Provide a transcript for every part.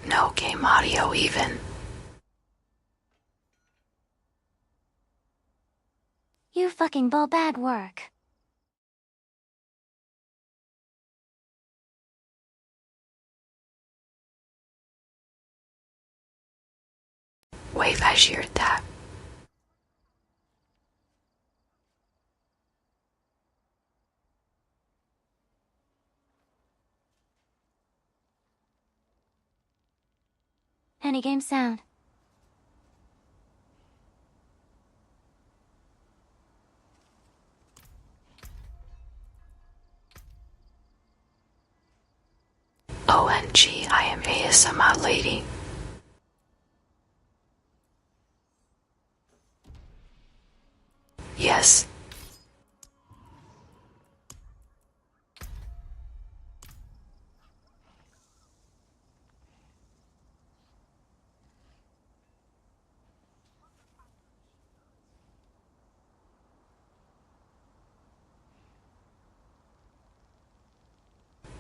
No game audio even. You fucking bull bag work. Wave has shared that. Any game sound. OMG, I am ASMR lady. Yes.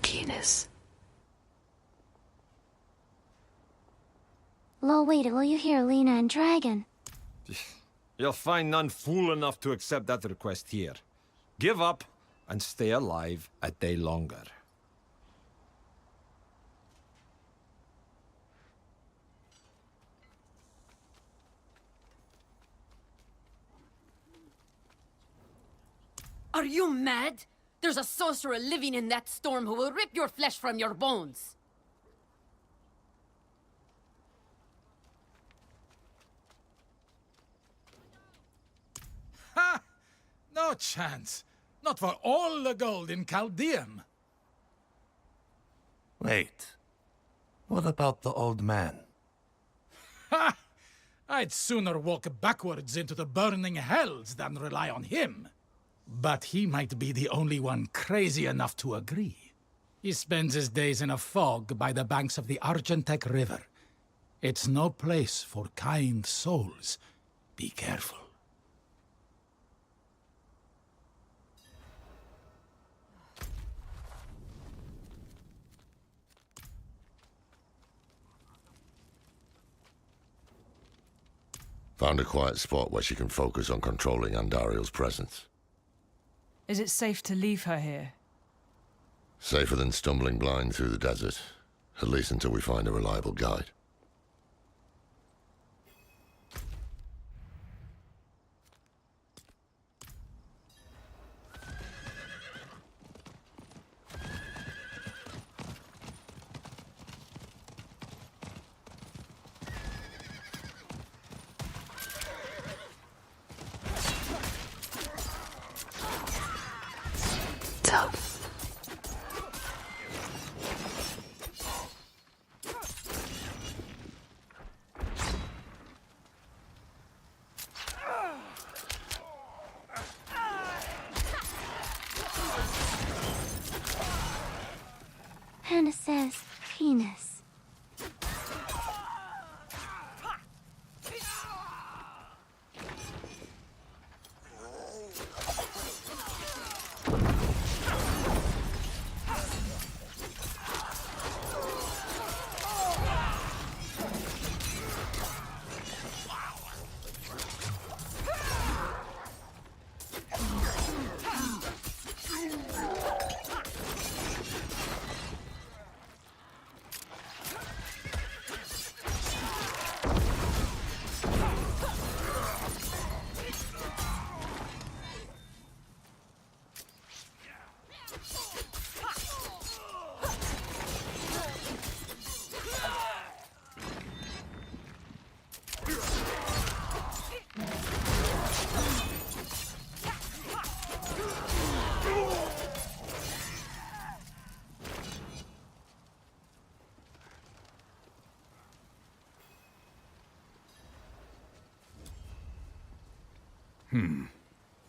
Penis. Lol, wait, will you hear Lena and Dragon? You'll find none fool enough to accept that request here. Give up and stay alive a day longer. Are you mad? There's a sorcerer living in that storm who will rip your flesh from your bones. Ha! No chance. Not for all the gold in Chaldeum. Wait. What about the old man? Ha! I'd sooner walk backwards into the burning hells than rely on him. But he might be the only one crazy enough to agree. He spends his days in a fog by the banks of the Argentec River. It's no place for kind souls. Be careful. Found a quiet spot where she can focus on controlling Andario's presence. Is it safe to leave her here? Safer than stumbling blind through the desert, at least until we find a reliable guide. Tough. Hannah says penis.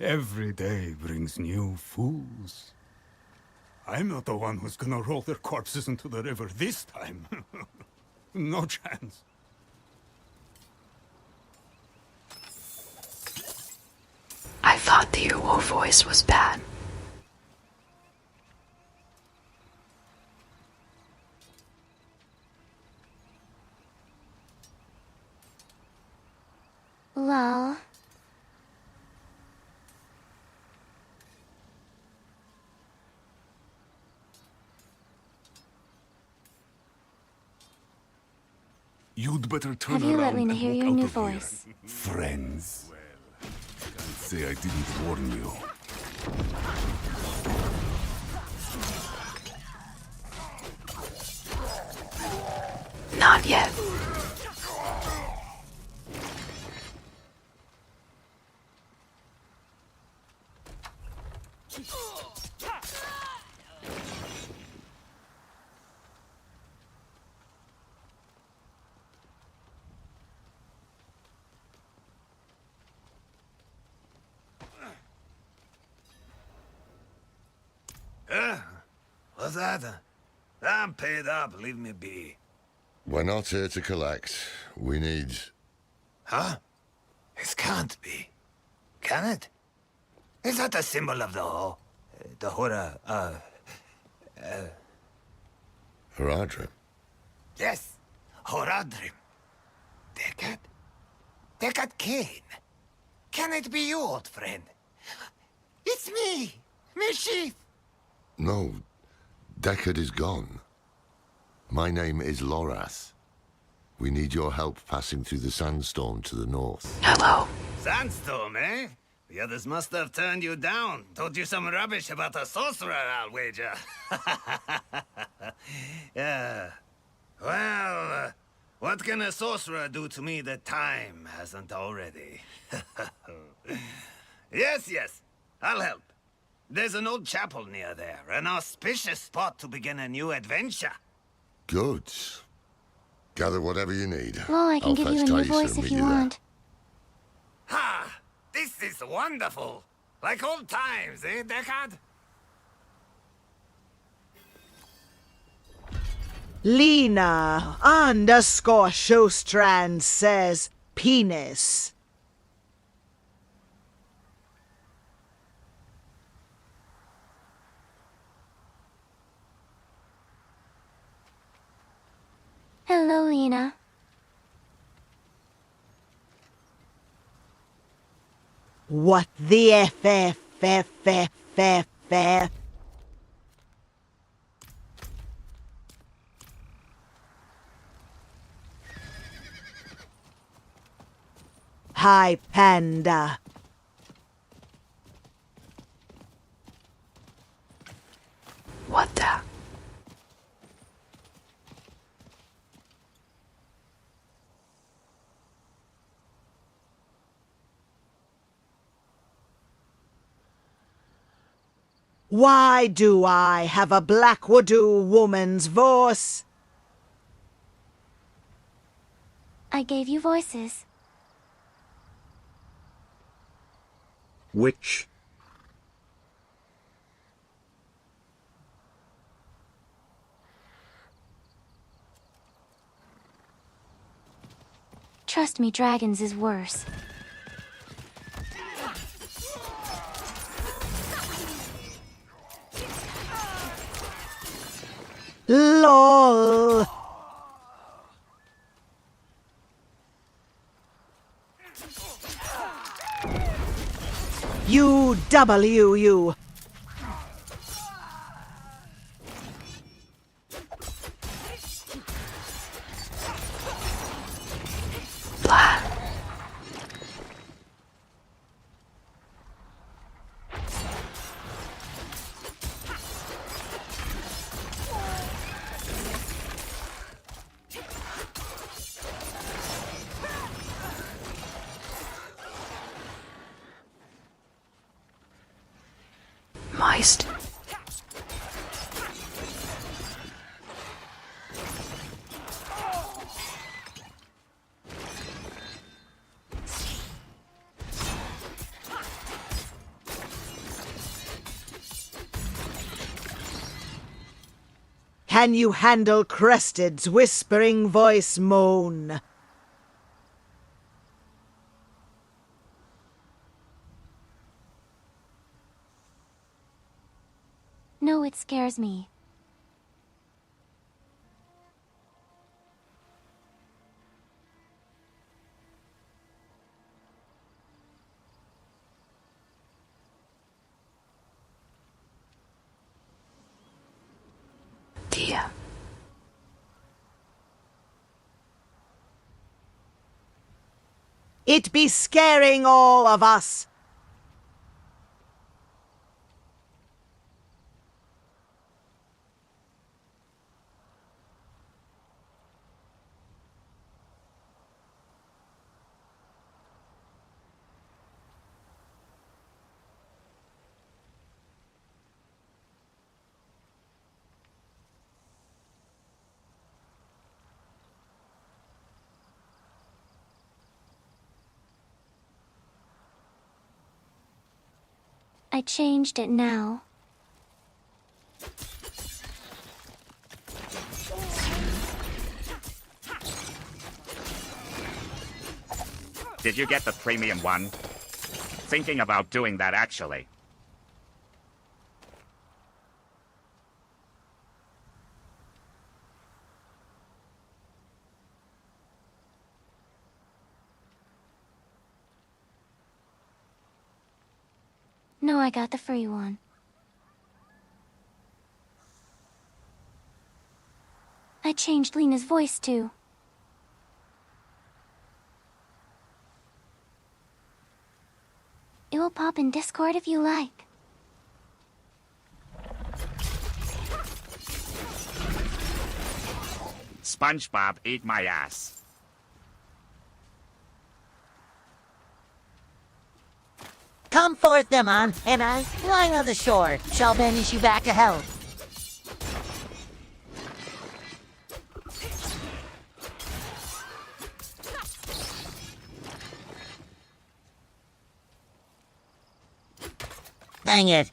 Every day brings new fools. I'm not the one who's gonna roll their corpses into the river this time. No chance. I thought the Uwo voice was bad. You'd better turn Have you let around Lena and hear walk your out new of here. voice? Friends. Can't say I didn't warn you. Not yet. What's that? I'm paid up, leave me be. We're not here to collect. We need... Huh? It can't be. Can it? Is that a symbol of the Ho? The Hora, Haradrim. Yes, Horadrim. Deckard? Deckard Kane. Can it be you, old friend? It's me, Mischief. No, Deckard is gone. My name is Lorath. We need your help passing through the sandstorm to the north. Hello. Sandstorm, eh? The others must have turned you down. Told you some rubbish about a sorcerer, I'll wager. Yeah. Well, what can a sorcerer do to me that time hasn't already? Yes, I'll help. There's an old chapel near there, an auspicious spot to begin a new adventure. Good. Gather whatever you need. Well, I can I'll give you fetch a new Thaisa voice and if meet you there. want. Ha! This is wonderful! Like old times, eh, Deckard? Lena _ Showstrand says penis. Hello, Lena. What the F. Hi, Panda. What the? Why do I have a Blackwood woman's voice? I gave you voices. Which? Trust me, dragons is worse. LOL. UW. Blah. Moist. Can you handle Crested's whispering voice moan? No, it scares me. Dear. It be scaring all of us. I changed it now. Did you get the premium one? Thinking about doing that, actually. No, I got the free one. I changed Lena's voice too. It will pop in Discord if you like. SpongeBob, eat my ass. Come forth, Demon, and I, lying on the shore, shall banish you back to hell. Dang it.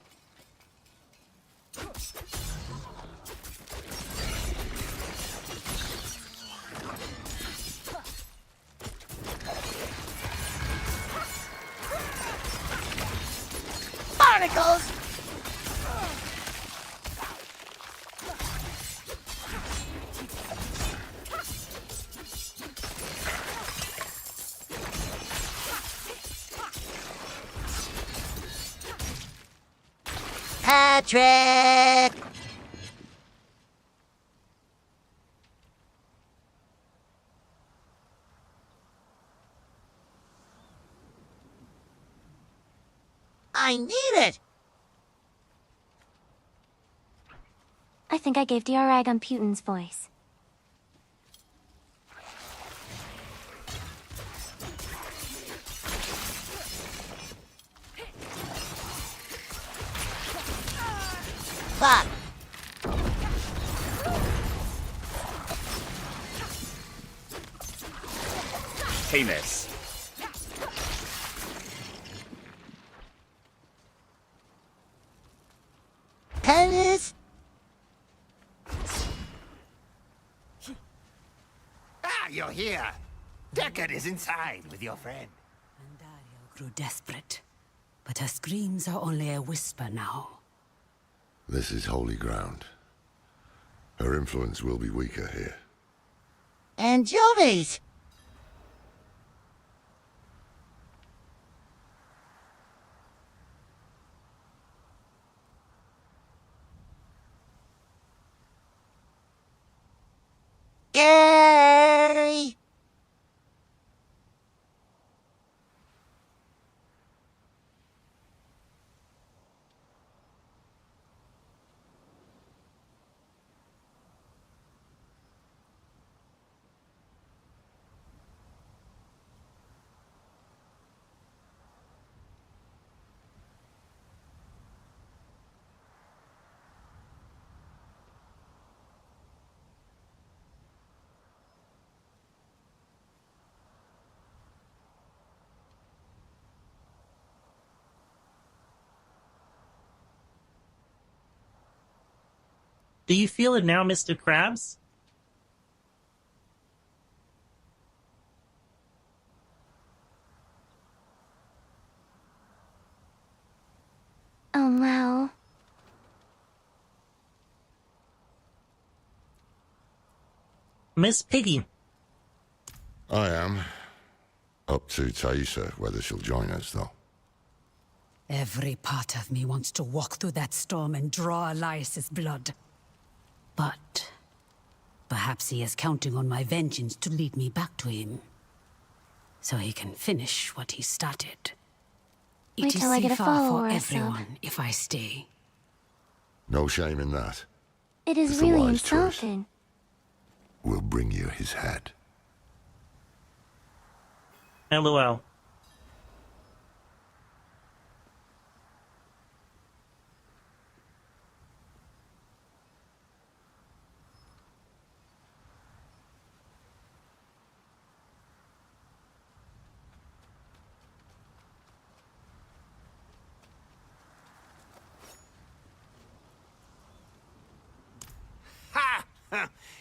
Barnacles! Patrick! I need it! I think I gave Diarragam Putin's voice. Fuck! Penis. Penis? Ah, you're here. Deckard is inside with your friend. Grew desperate, but her screams are only a whisper now. This is holy ground. Her influence will be weaker here. Anchovies! Gary! Do you feel it now, Mr. Krabs? Oh, well. Miss Piggy. I am. Up to Taissa, whether she'll join us, though. Every part of me wants to walk through that storm and draw Elias's blood. But perhaps he is counting on my vengeance to lead me back to him. so he can finish what he started. Wait It is till I get a safer follower for or so. everyone if I stay. No shame in that. It is It's a really wise choice. insulting. We'll bring you his head. LOL.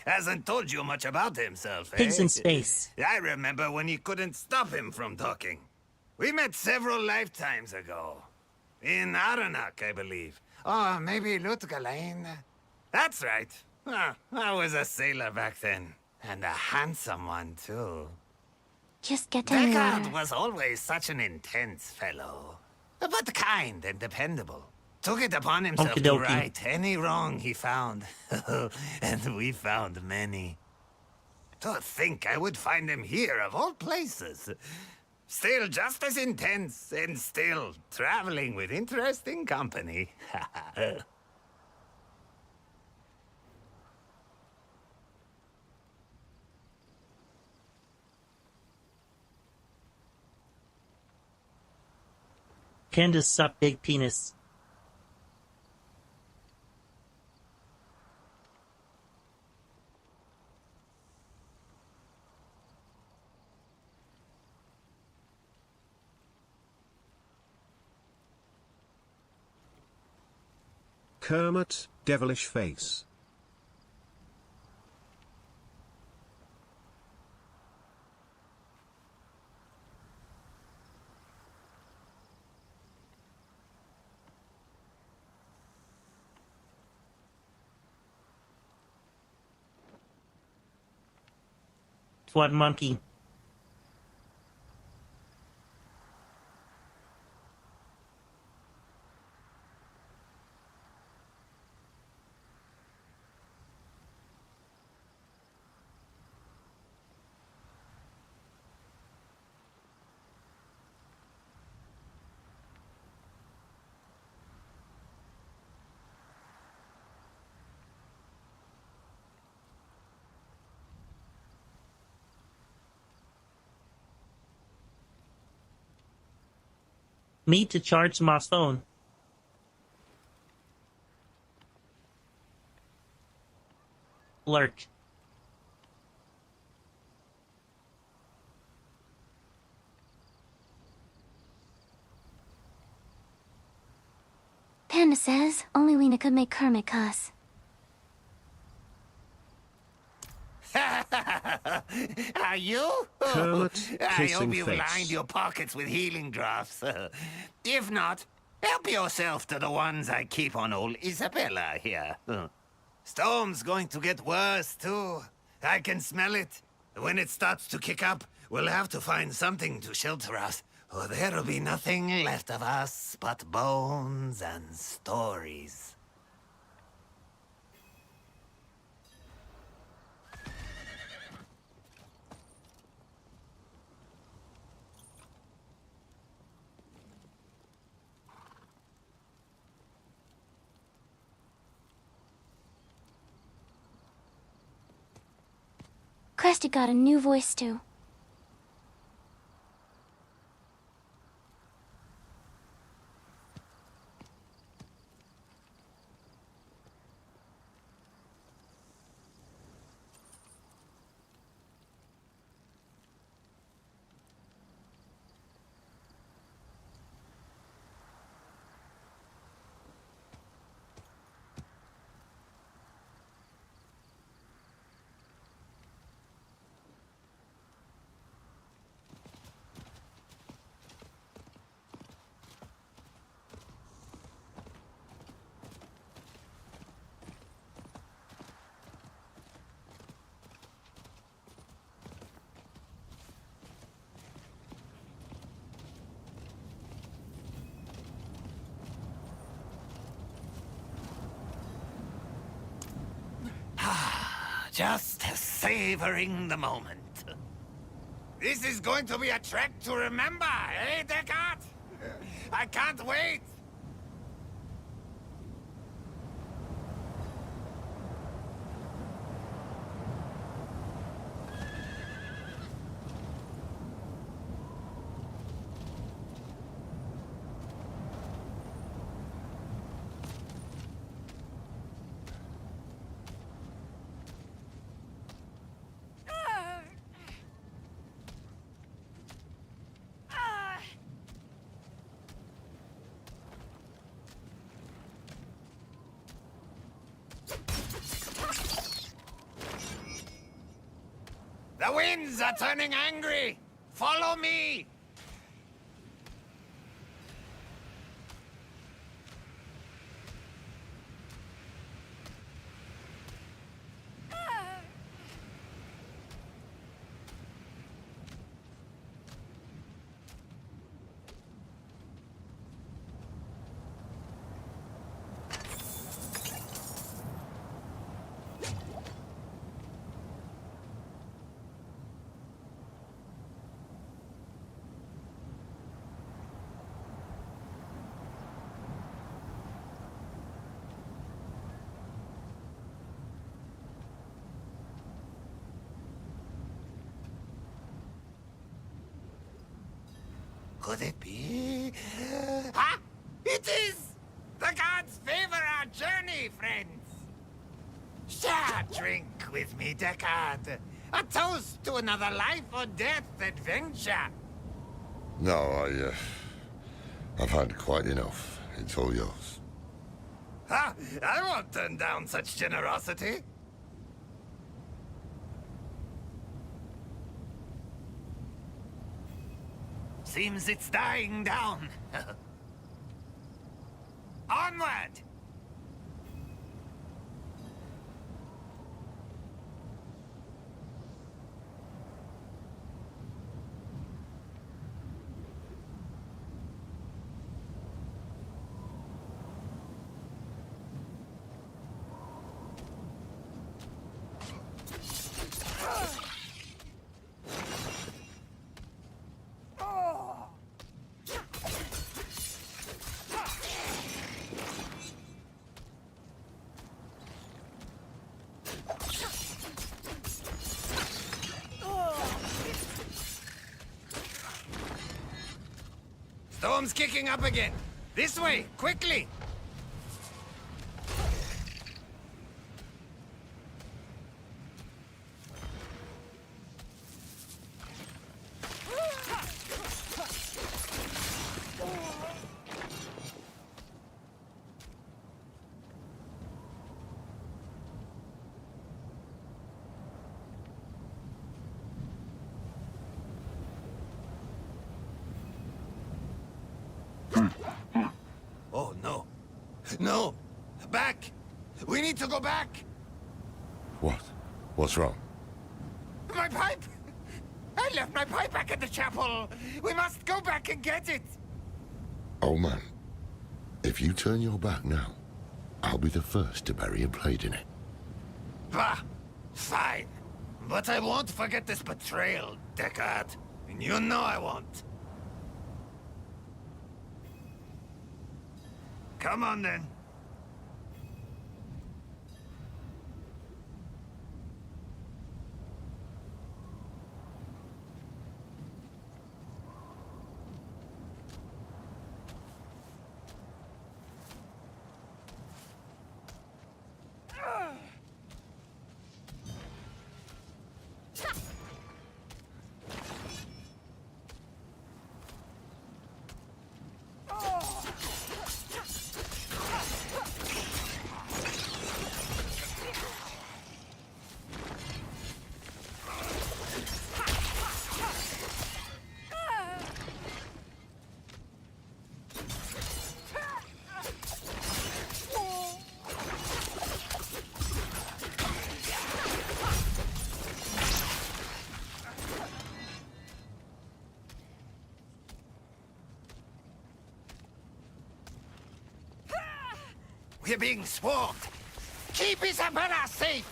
Hasn't told you much about himself, eh? Pigs in space. I remember when you couldn't stop him from talking. We met several lifetimes ago. In Aranak, I believe. Oh, maybe Lutgalain. That's right. I was a sailor back then. And a handsome one, too. Just get to the Deckard water. was always such an intense fellow. But kind and dependable. Took it upon himself Okie to dokie. right any wrong he found. And we found many. To think I would find him here, of all places. Still just as intense, and still traveling with interesting company. Candace sup big penis. Kermit, devilish face. What monkey? Me to charge my phone. Lurk. Panda says only Lena could make Kermit cuss. Are you? Kermit, I kissing hope you've face. lined your pockets with healing drafts. If not, help yourself to the ones I keep on old Isabella here. Storm's going to get worse, too. I can smell it. When it starts to kick up, we'll have to find something to shelter us, or there'll be nothing left of us but bones and stories. Krusty got a new voice too. Just savoring the moment. This is going to be a trek to remember, eh, Deckard? I can't wait! The winds are turning angry! Follow me! Could it be? Ah! It is! The gods favor our journey, friends! Share a drink with me, Deckard. A toast to another life or death adventure. No, I've had quite enough. It's all yours. Ha! I won't turn down such generosity. Seems it's dying down. Onward! Storm's kicking up again. This way, quickly! Oh, no. No! Back! We need to go back! What? What's wrong? My pipe! I left my pipe back at the chapel! We must go back and get it! Old man, if you turn your back now, I'll be the first to bury a blade in it. Bah! Fine. But I won't forget this betrayal, Deckard. And you know I won't. Come on, then. We're being swarmed. Keep Isabella safe.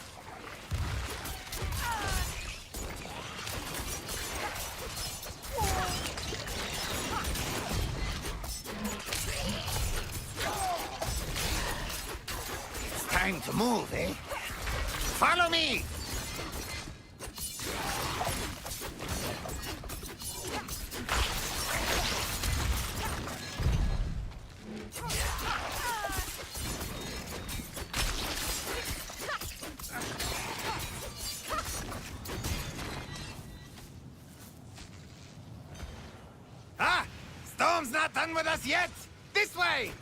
Time to move, eh? Follow me! Ah! Storm's not done with us yet! This way!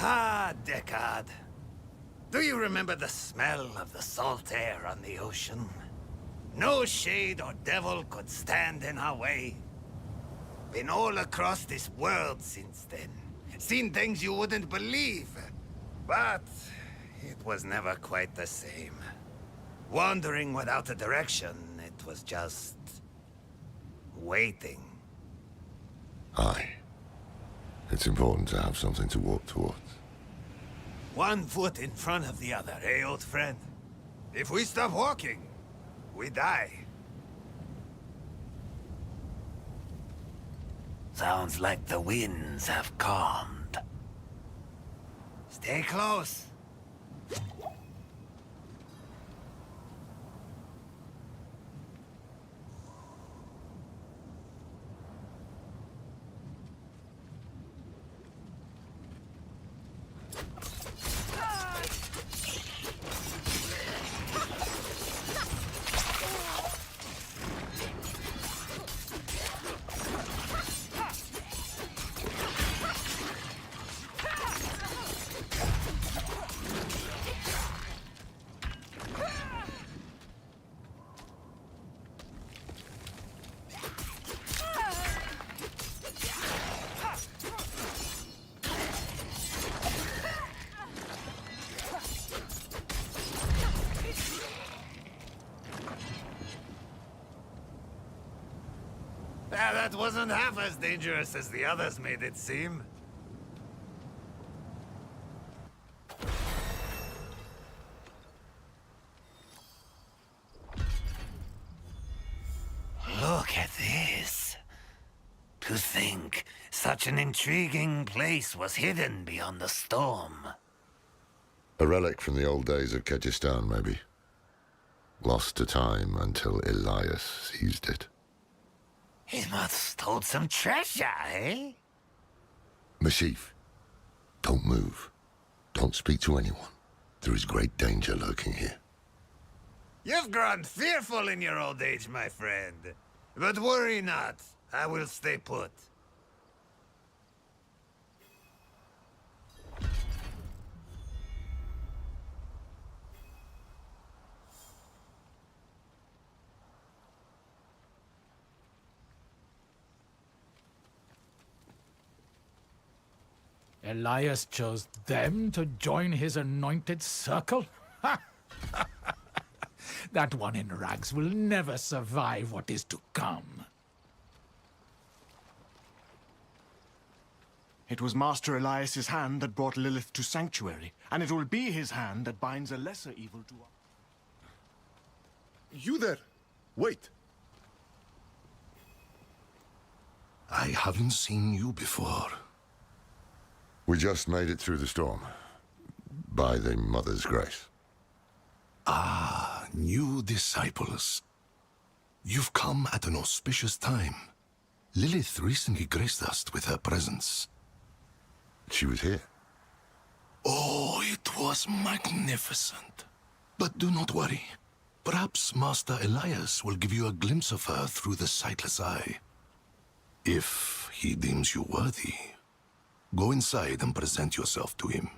Ah, Deckard. Do you remember the smell of the salt air on the ocean? No shade or devil could stand in our way. Been all across this world since then. Seen things you wouldn't believe. But it was never quite the same. Wandering without a direction, it was just waiting. Aye. It's important to have something to walk towards. One foot in front of the other, eh, old friend? If we stop walking, we die. Sounds like the winds have calmed. Stay close. That wasn't half as dangerous as the others made it seem. Look at this. To think such an intriguing place was hidden beyond the storm. A relic from the old days of Kyrgyzstan, maybe. Lost to time until Elias seized it. He must hold some treasure, eh? Mashif, don't move. Don't speak to anyone. There is great danger lurking here. You've grown fearful in your old age, my friend. But worry not. I will stay put. Elias chose them to join his anointed circle? That one in rags will never survive what is to come. It was Master Elias's hand that brought Lilith to Sanctuary, and it will be his hand that binds a lesser evil to us. You there! Wait! I haven't seen you before. We just made it through the storm. By the Mother's grace. Ah, new disciples. You've come at an auspicious time. Lilith recently graced us with her presence. She was here. Oh, it was magnificent. But do not worry. Perhaps Master Elias will give you a glimpse of her through the sightless eye. If he deems you worthy, go inside and present yourself to him.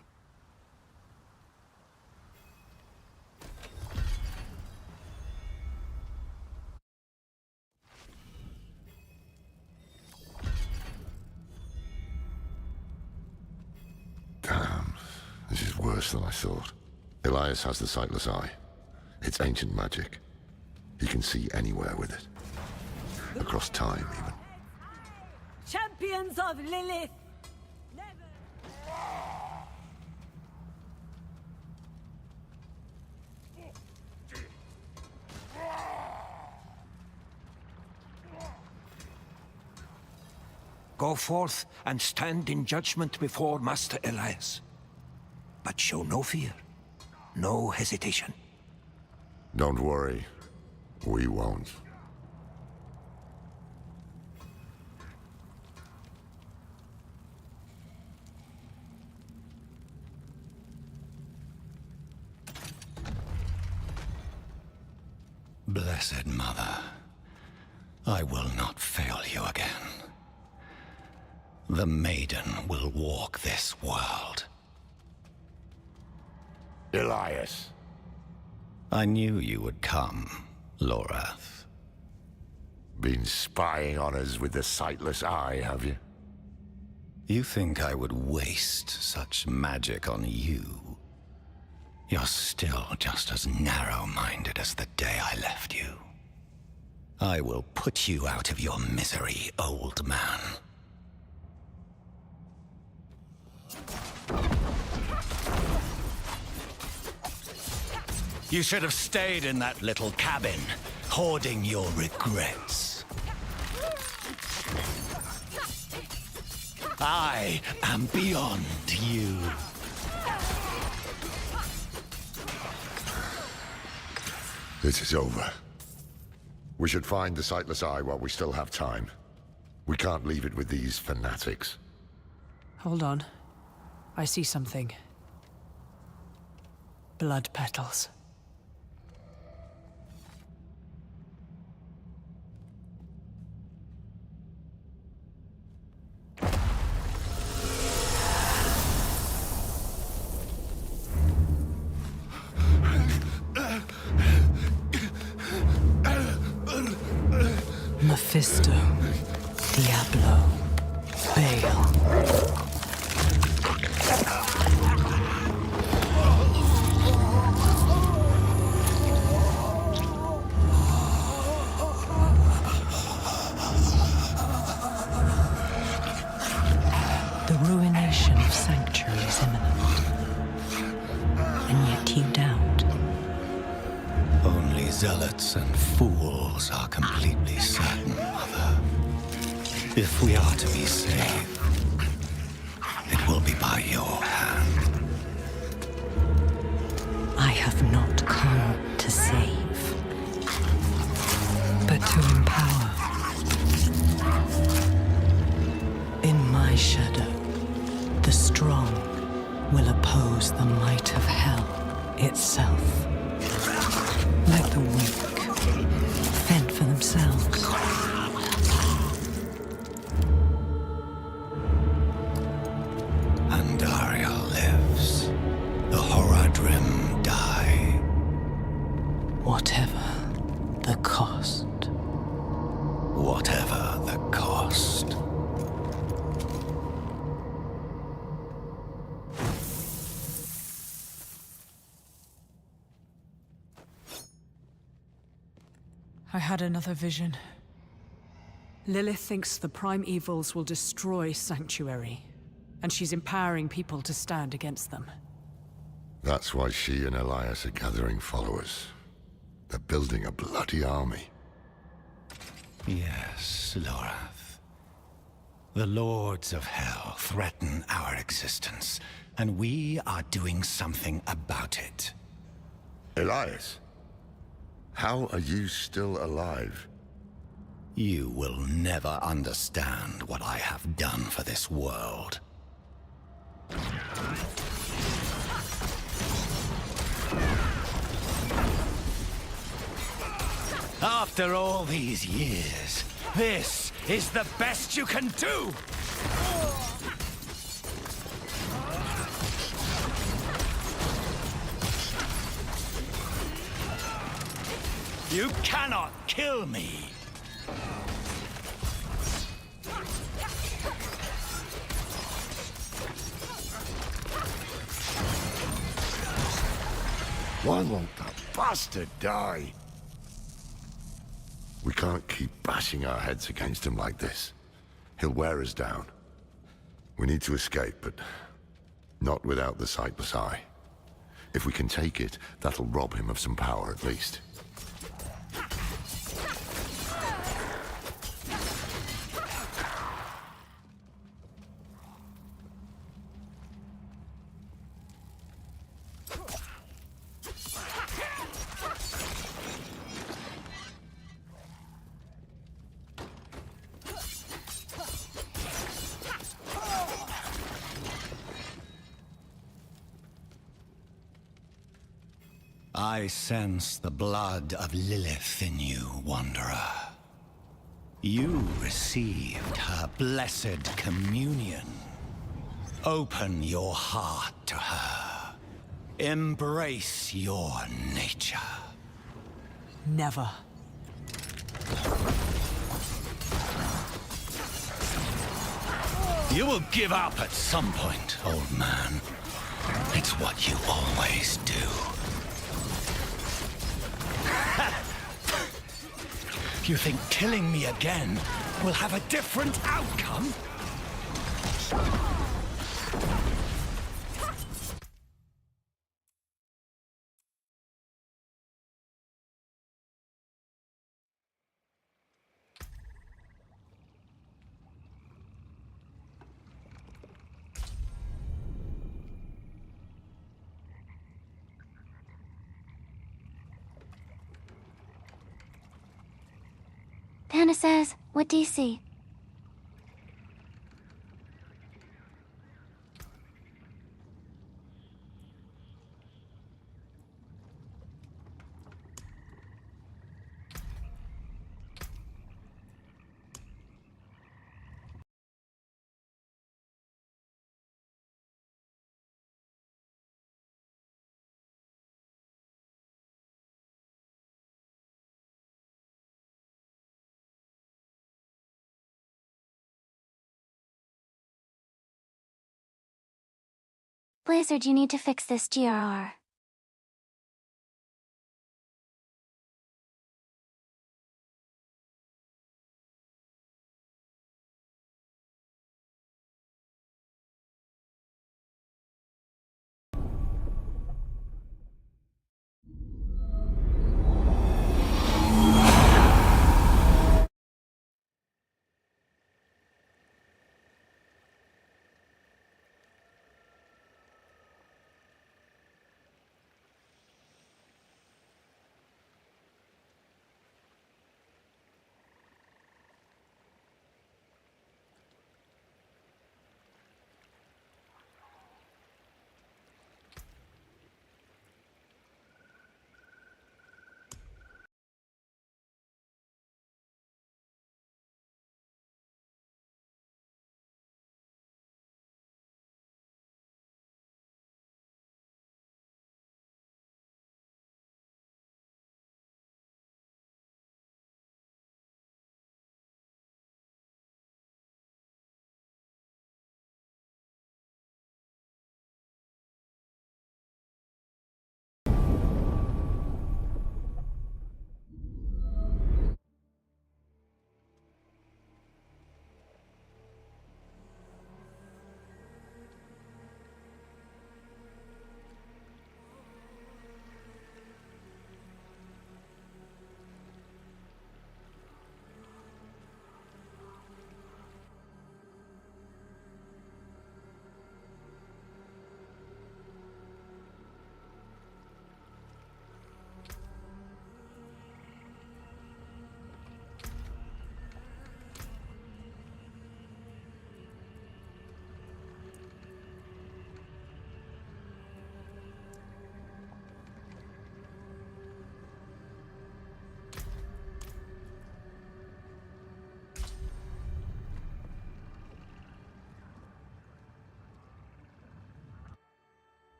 Damn, this is worse than I thought. Elias has the sightless eye. It's ancient magic. He can see anywhere with it. across time, even. Champions of Lilith! Go forth and stand in judgment before Master Elias. But show no fear, no hesitation. Don't worry. We won't. Blessed Mother, I will not fail you again. The maiden will walk this world. Elias. I knew you would come, Lorath. Been spying on us with the sightless eye, have you? You think I would waste such magic on you? You're still just as narrow-minded as the day I left you. I will put you out of your misery, old man. You should have stayed in that little cabin, hoarding your regrets. I am beyond you. This is over. We should find the Sightless Eye while we still have time. We can't leave it with these fanatics. Hold on. I see something. Blood petals. Mephisto, Diablo, Baal. The ruination of Sanctuary is imminent. And yet you doubt. Only zealots and fools are completely certain, Mother. If we are to be saved, it will be by your hand. I have not come to save, but to empower. In my shadow, the strong will oppose the might of hell itself. Let the weak fend for themselves. Andaria lives. The Horadrim die. Whatever the cost. Whatever the cost. I had another vision. Lilith thinks the prime evils will destroy Sanctuary, and she's empowering people to stand against them. That's why she and Elias are gathering followers. They're building a bloody army. Yes, Lorath. The Lords of Hell threaten our existence, and we are doing something about it. Elias? How are you still alive? You will never understand what I have done for this world. After all these years, this is the best you can do! You cannot kill me! Why won't that bastard die? We can't keep bashing our heads against him like this. He'll wear us down. We need to escape, but not without the sightless eye. If we can take it, that'll rob him of some power at least. I sense the blood of Lilith in you, Wanderer. You received her blessed communion. Open your heart to her. Embrace your nature. Never. You will give up at some point, old man. It's what you always do. You think killing me again will have a different outcome? Panda says, what do you see? Blizzard, you need to fix this GRR.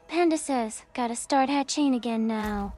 Panda says, gotta start hatching again now.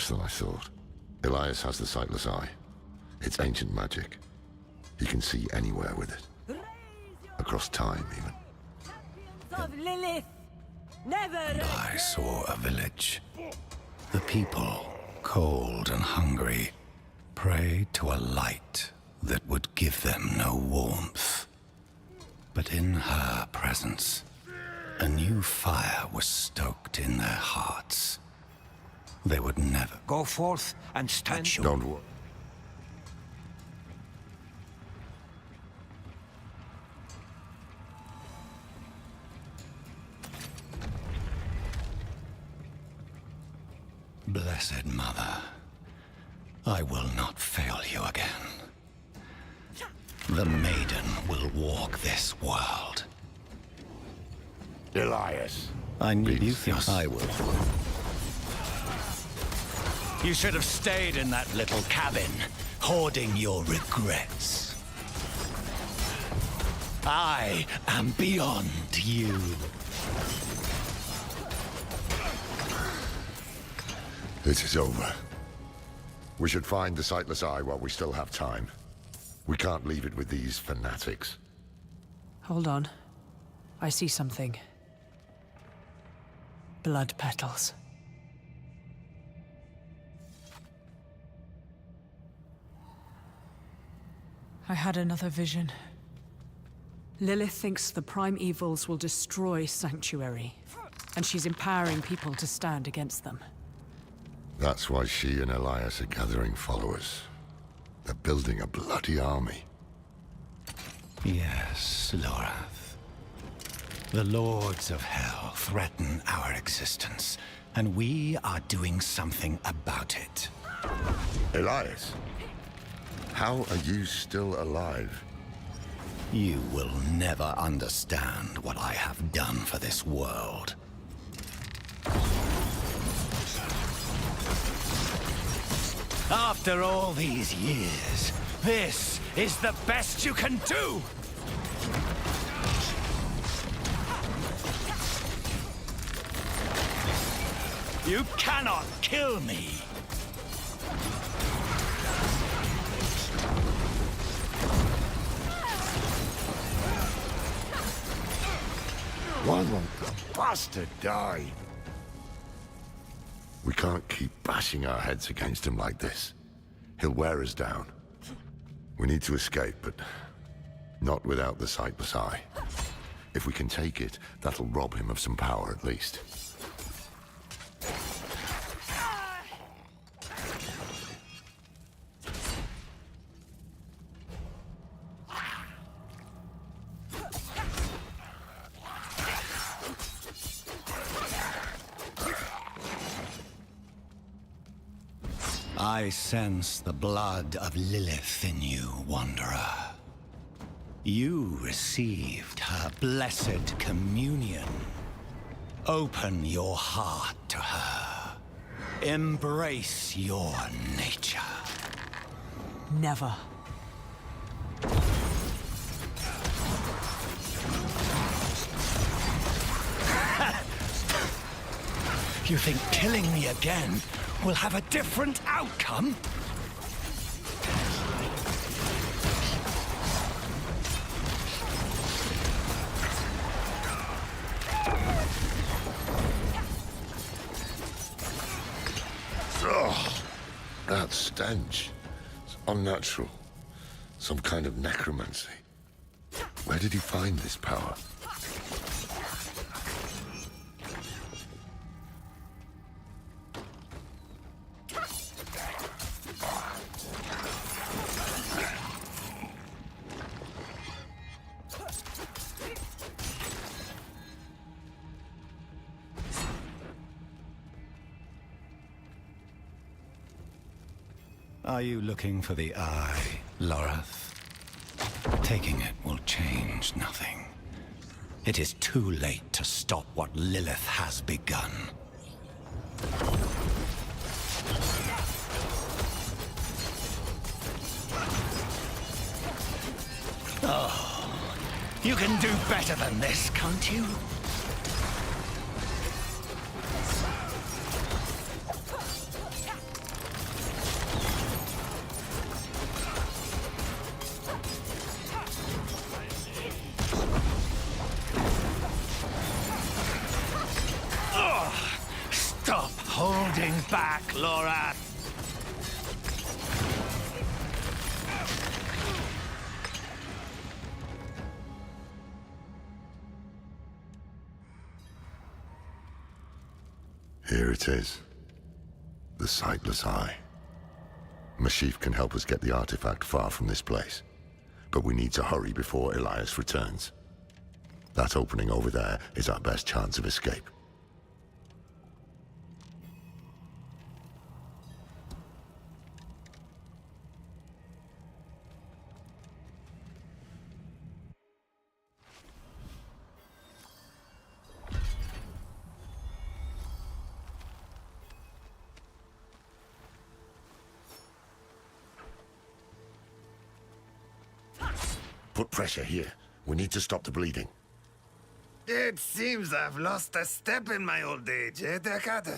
worse than I thought. Elias has the sightless eye. It's ancient magic. He can see anywhere with it. Across time, even. Of Lilith! Never! And I saw a village. The people, cold and hungry, prayed to a light that would give them no warmth. But in her presence, a new fire was stoked in their hearts. They would never... Go forth and stand... Don't worry. Blessed Mother, I will not fail you again. The maiden will walk this world. Elias. I knew you think I will. You should have stayed in that little cabin, hoarding your regrets. I am beyond you. It is over. We should find the sightless eye while we still have time. We can't leave it with these fanatics. Hold on. I see something. Blood petals. I had another vision. Lilith thinks the prime evils will destroy Sanctuary, and she's empowering people to stand against them. That's why she and Elias are gathering followers. They're building a bloody army. Yes, Lorath. The Lords of Hell threaten our existence, and we are doing something about it. Elias? How are you still alive? You will never understand what I have done for this world. After all these years, this is the best you can do! You cannot kill me! Why won't the bastard die? We can't keep bashing our heads against him like this. He'll wear us down. We need to escape, but not without the sightless eye. If we can take it, that'll rob him of some power at least. I sense the blood of Lilith in you, Wanderer. You received her blessed communion. Open your heart to her. Embrace your nature. Never. You think killing me again will have a different outcome? Ugh, that stench. It's unnatural. Some kind of necromancy. Where did he find this power? Are you looking for the eye, Lorath? Taking it will change nothing. It is too late to stop what Lilith has begun. Oh, you can do better than this, can't you? back, Laura! Here it is. The Sightless Eye. Mashif can help us get the artifact far from this place. But we need to hurry before Elias returns. That opening over there is our best chance of escape. Put pressure here. We need to stop the bleeding. It seems I've lost a step in my old age, eh, Deckard?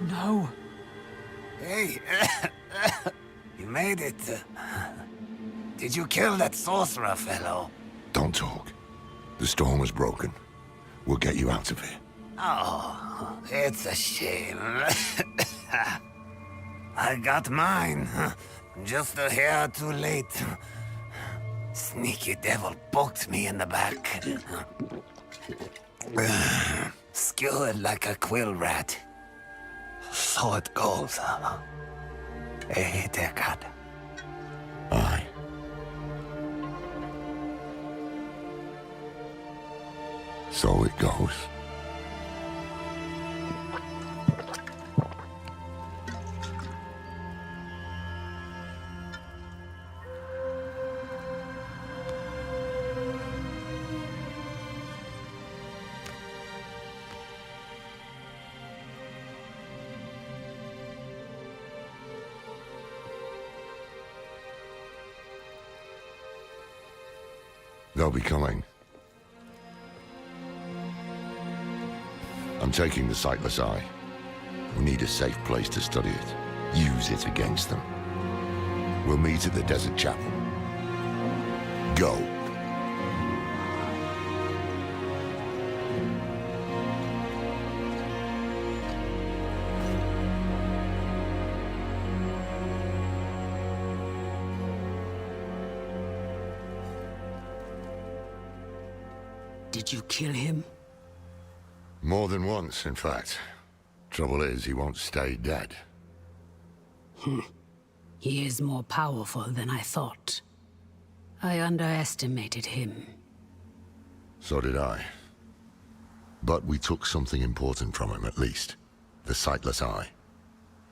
No. Hey, you made it. Did you kill that sorcerer fellow? Don't talk. The storm was broken. We'll get you out of here. Oh, it's a shame. I got mine. Just a hair too late. Sneaky devil poked me in the back. Skewered like a quill rat. So it goes. Hey, Deckard. Aye. So it goes. They'll be coming. I'm taking the Sightless Eye. We need a safe place to study it. Use it against them. We'll meet at the Desert Chapel. Go. Did you kill him? More than once, in fact. Trouble is, he won't stay dead. He is more powerful than I thought. I underestimated him. So did I. But we took something important from him, at least. The Sightless Eye.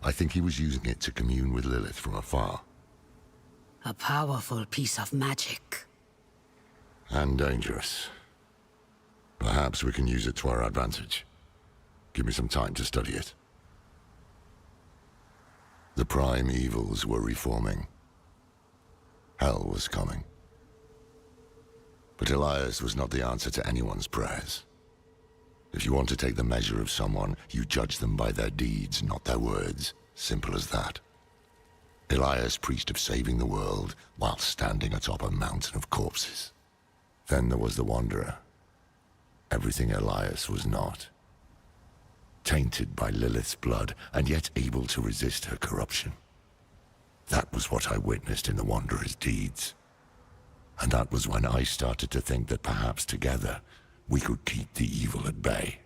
I think he was using it to commune with Lilith from afar. A powerful piece of magic. And dangerous. Perhaps we can use it to our advantage. Give me some time to study it. The prime evils were reforming. Hell was coming. But Elias was not the answer to anyone's prayers. If you want to take the measure of someone, you judge them by their deeds, not their words. Simple as that. Elias preached of saving the world while standing atop a mountain of corpses. Then there was the Wanderer. Everything Elias was not. Tainted by Lilith's blood, and yet able to resist her corruption. That was what I witnessed in the Wanderer's deeds. And that was when I started to think that perhaps together, we could keep the evil at bay.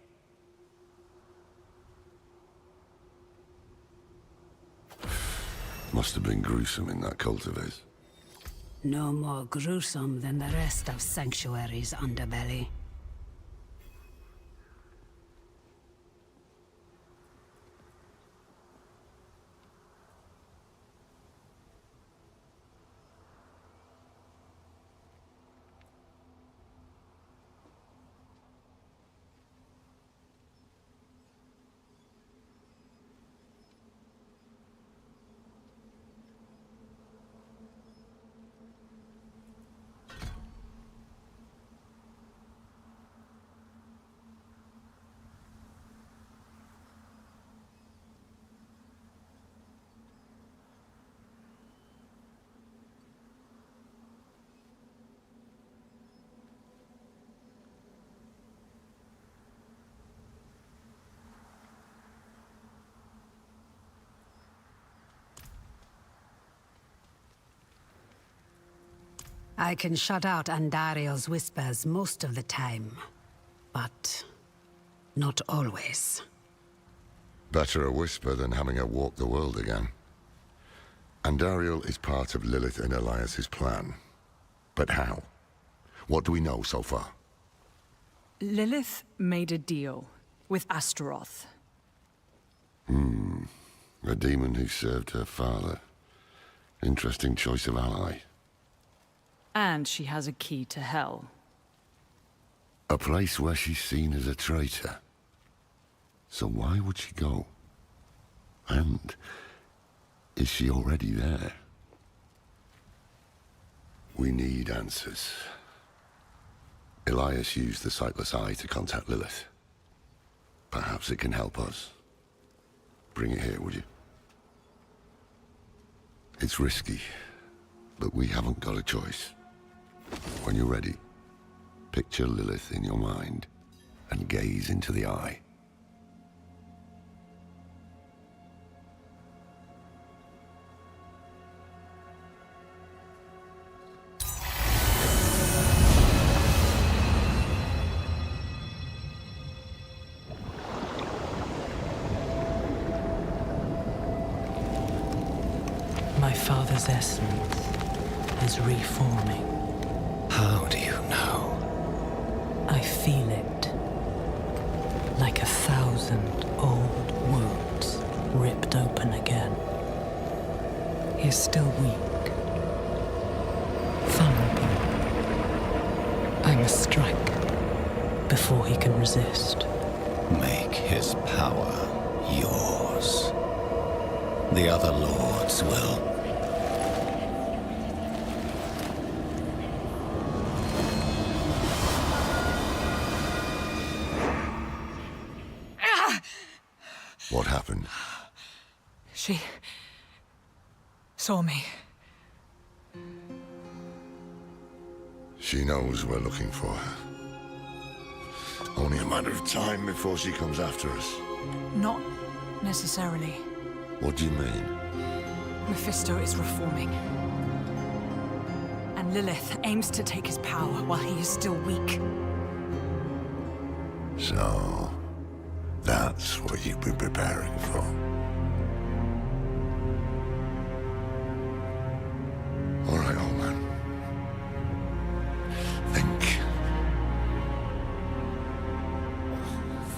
Must have been gruesome in that cult of his. No more gruesome than the rest of Sanctuary's underbelly. I can shut out Andario's whispers most of the time, but not always. Better a whisper than having her walk the world again. Andariel is part of Lilith and Elias's plan. But how? What do we know so far? Lilith made a deal with Astaroth. A demon who served her father. Interesting choice of ally. And she has a key to hell. A place where she's seen as a traitor. So why would she go? And is she already there? We need answers. Elias used the Sightless Eye to contact Lilith. Perhaps it can help us. Bring it here, would you? It's risky, but we haven't got a choice. When you're ready, picture Lilith in your mind and gaze into the eye. My father's essence is reforming. How do you know? I feel it. Like 1,000 old wounds ripped open again. He is still weak. Vulnerable. I must strike before he can resist. Make his power yours. The other lords will. What happened? She saw me. She knows we're looking for her. Only a matter of time before she comes after us. Not necessarily. What do you mean? Mephisto is reforming. And Lilith aims to take his power while he is still weak. So, that's what you've been preparing for. All right, old man. Think.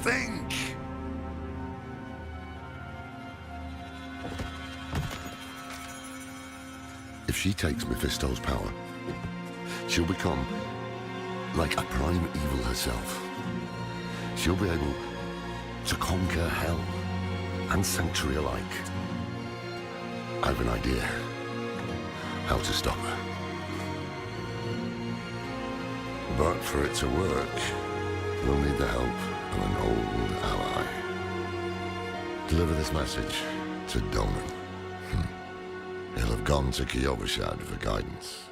Think! If she takes Mephisto's power, she'll become like a prime evil herself. She'll be able to conquer hell and sanctuary alike. I have an idea how to stop her. But for it to work, we'll need the help of an old ally. Deliver this message to Donan. He'll have gone to Kyovashad for guidance.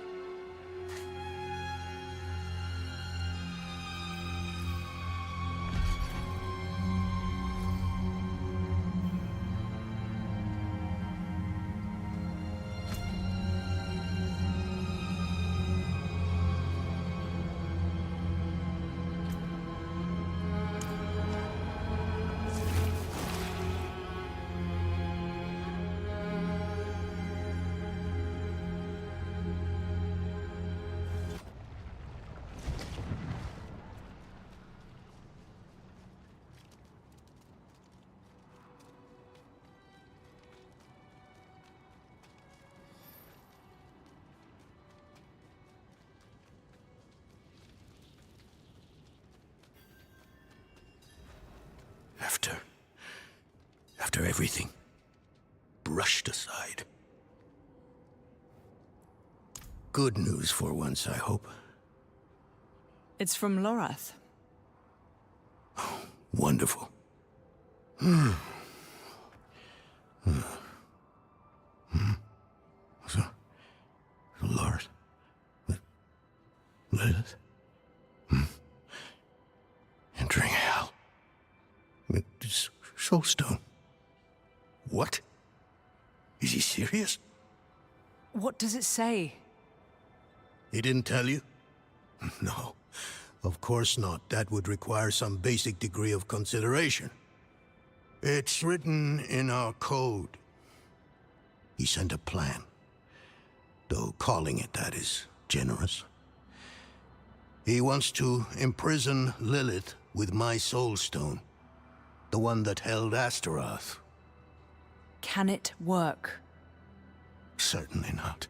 After everything brushed aside. Good news for once, I hope. It's from Lorath. Wonderful. So, Lord, Lilith, entering hell. It's Soulstone. What? Is he serious? What does it say? He didn't tell you? No, of course not. That would require some basic degree of consideration. It's written in our code. He sent a plan. Though calling it that is generous. He wants to imprison Lilith with my soul stone. The one that held Astaroth. Can it work? Certainly not.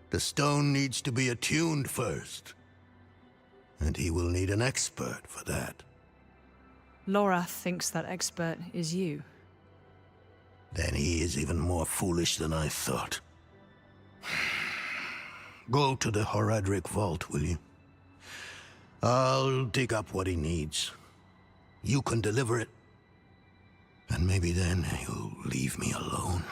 The stone needs to be attuned first. And he will need an expert for that. Laura thinks that expert is you. Then he is even more foolish than I thought. Go to the Horadric vault, will you? I'll dig up what he needs. You can deliver it. And maybe then he'll leave me alone.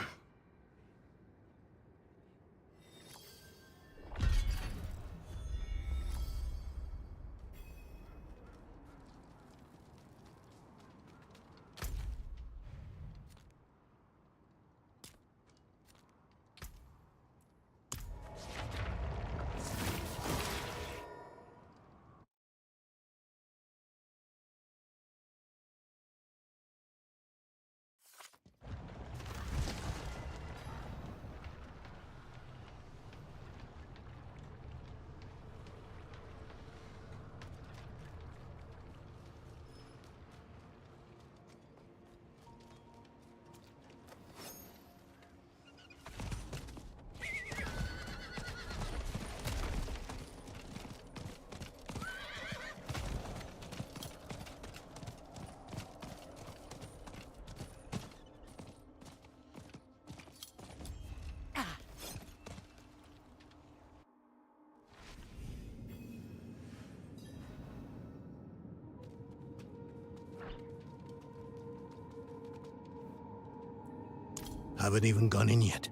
Haven't even gone in yet.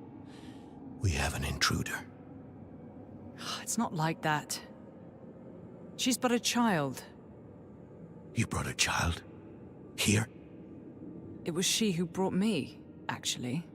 We have an intruder. It's not like that. She's but a child. You brought a child? Here? It was she who brought me, actually.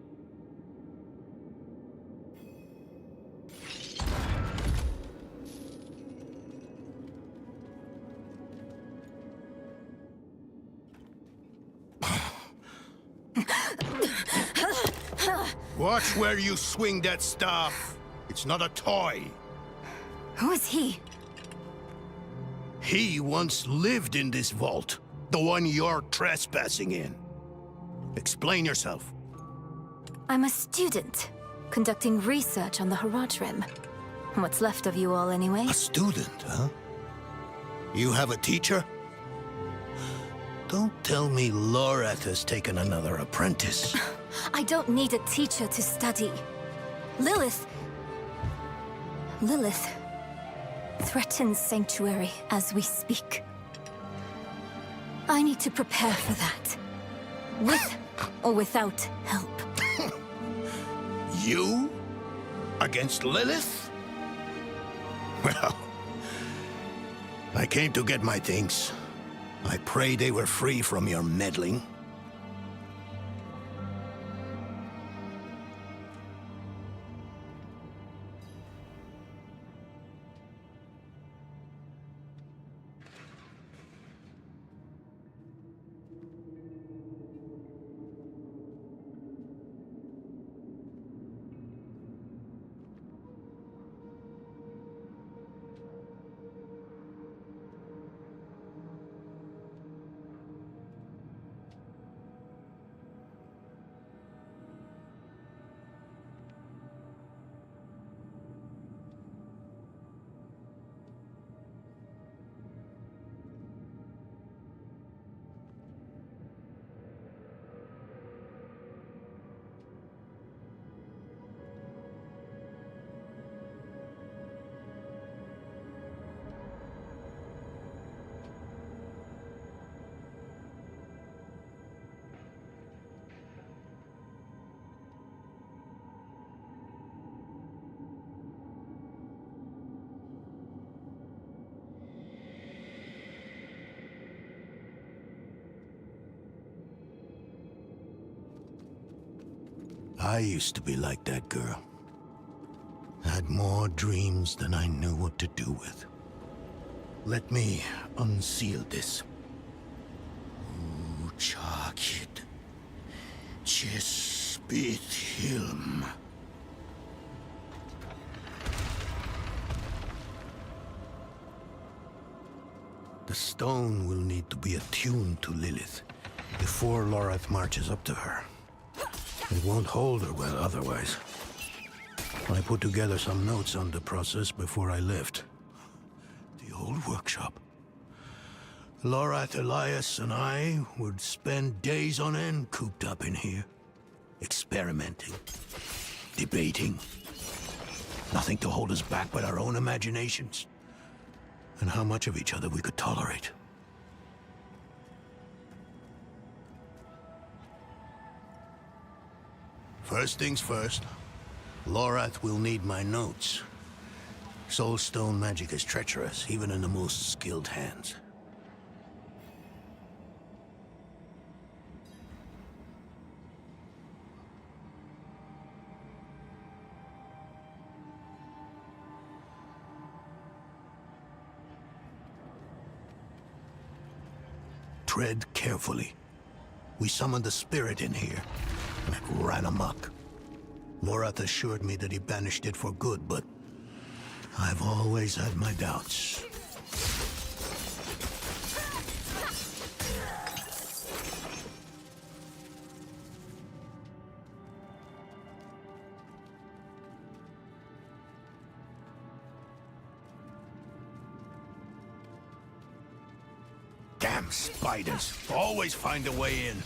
Watch where you swing that staff. It's not a toy. Who is he? He once lived in this vault. The one you're trespassing in. Explain yourself. I'm a student, conducting research on the Horadrim. What's left of you all, anyway? A student, huh? You have a teacher? Don't tell me Lorath has taken another apprentice. I don't need a teacher to study. Lilith threatens Sanctuary as we speak. I need to prepare for that. With or without help. You? Against Lilith? Well, I came to get my things. I pray they were free from your meddling. I used to be like that girl. had more dreams than I knew what to do with. Let me unseal this. Chakid. Chespit Hilm. The stone will need to be attuned to Lilith before Lorath marches up to her. It won't hold her well otherwise. I put together some notes on the process before I left. The old workshop. Lorath, Elias, and I would spend days on end cooped up in here. Experimenting. Debating. Nothing to hold us back but our own imaginations. And how much of each other we could tolerate. First things first, Lorath will need my notes. Soulstone magic is treacherous, even in the most skilled hands. Tread carefully. We summoned the spirit in here, and it ran amok. Lorath assured me that he banished it for good, but I've always had my doubts. Damn spiders. Always find a way in.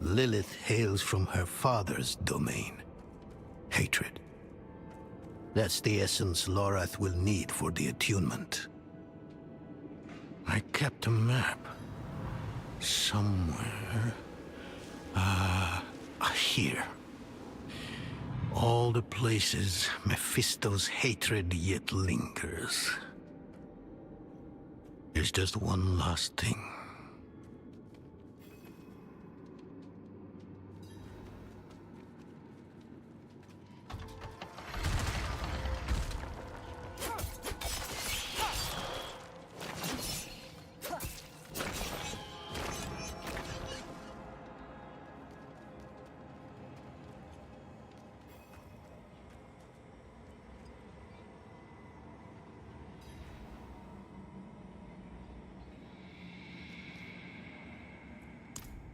Lilith hails from her father's domain. Hatred. That's the essence Lorath will need for the attunement. I kept a map. Somewhere. Here. All the places Mephisto's hatred yet lingers. There's just one last thing.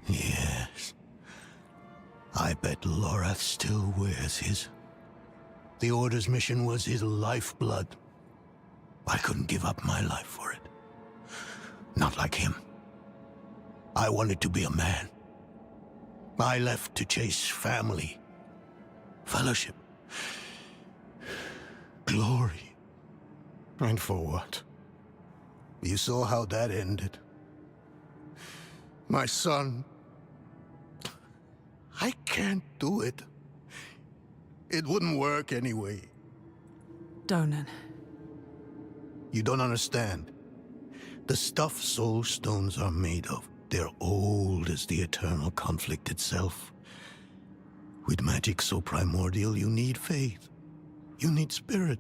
Yes. I bet Lorath still wears his. The Order's mission was his lifeblood. I couldn't give up my life for it. Not like him. I wanted to be a man. I left to chase family, fellowship, glory. And for what? You saw how that ended. My son. I can't do it. It wouldn't work anyway. Donan. You don't understand. The stuff soul stones are made of, they're old as the eternal conflict itself. With magic so primordial, you need faith. You need spirit.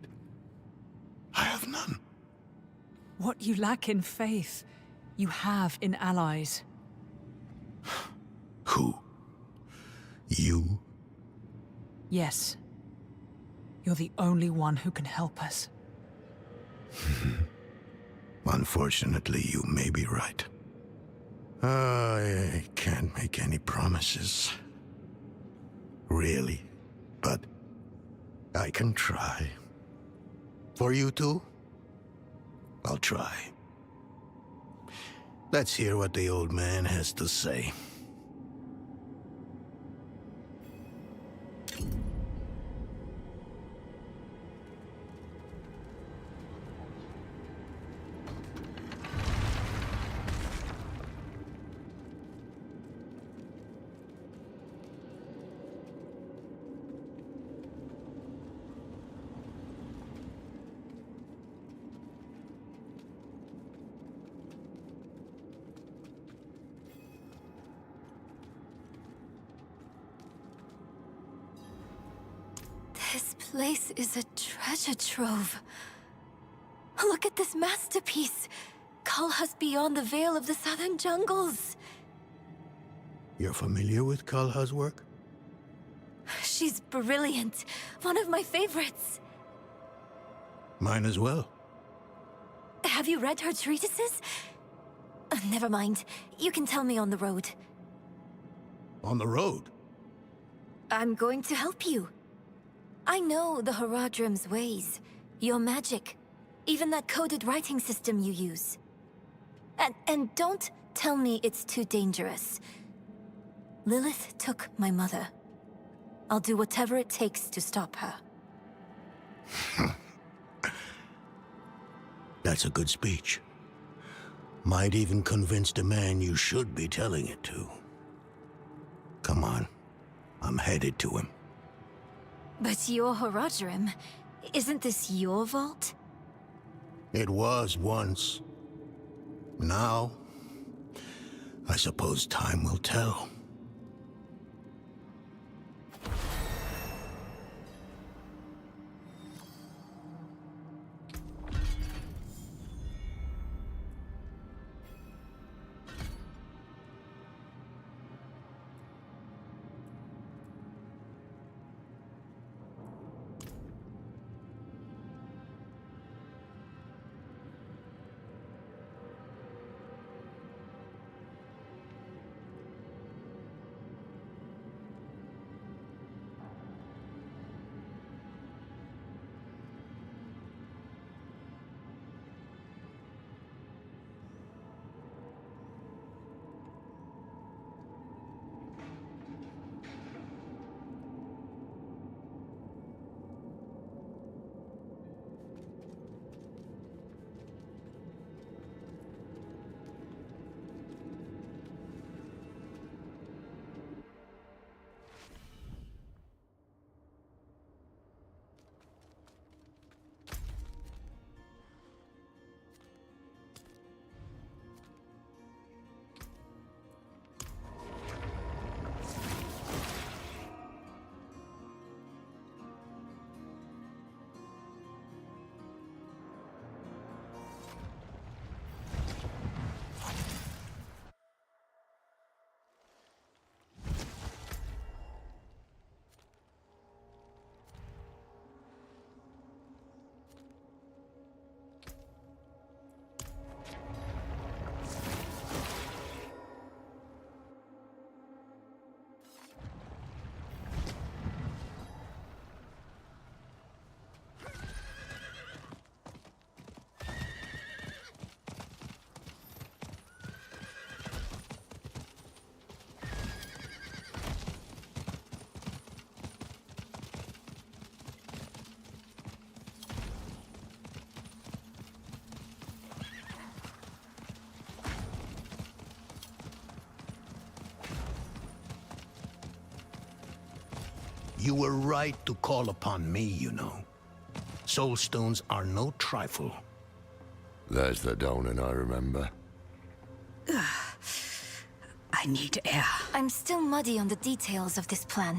I have none. What you lack in faith, you have in allies. Who? You? Yes. You're the only one who can help us. Unfortunately, you may be right. I can't make any promises. Really. But I can try. For you two, I'll try. Let's hear what the old man has to say. This place is a treasure trove. Look at this masterpiece. Kalha's beyond the veil of the southern jungles. You're familiar with Kalha's work? She's brilliant. One of my favorites. Mine as well. Have you read her treatises? Never mind. You can tell me on the road. On the road? I'm going to help you. I know the Horadrim's ways, your magic, even that coded writing system you use. And don't tell me it's too dangerous. Lilith took my mother. I'll do whatever it takes to stop her. That's a good speech. Might even convince the man you should be telling it to. Come on. I'm headed to him. But you're Horadrim. Isn't this your vault? It was once. Now, I suppose time will tell. You were right to call upon me, you know. Soul stones are no trifle. There's the Donan I remember. I need air. I'm still muddy on the details of this plan.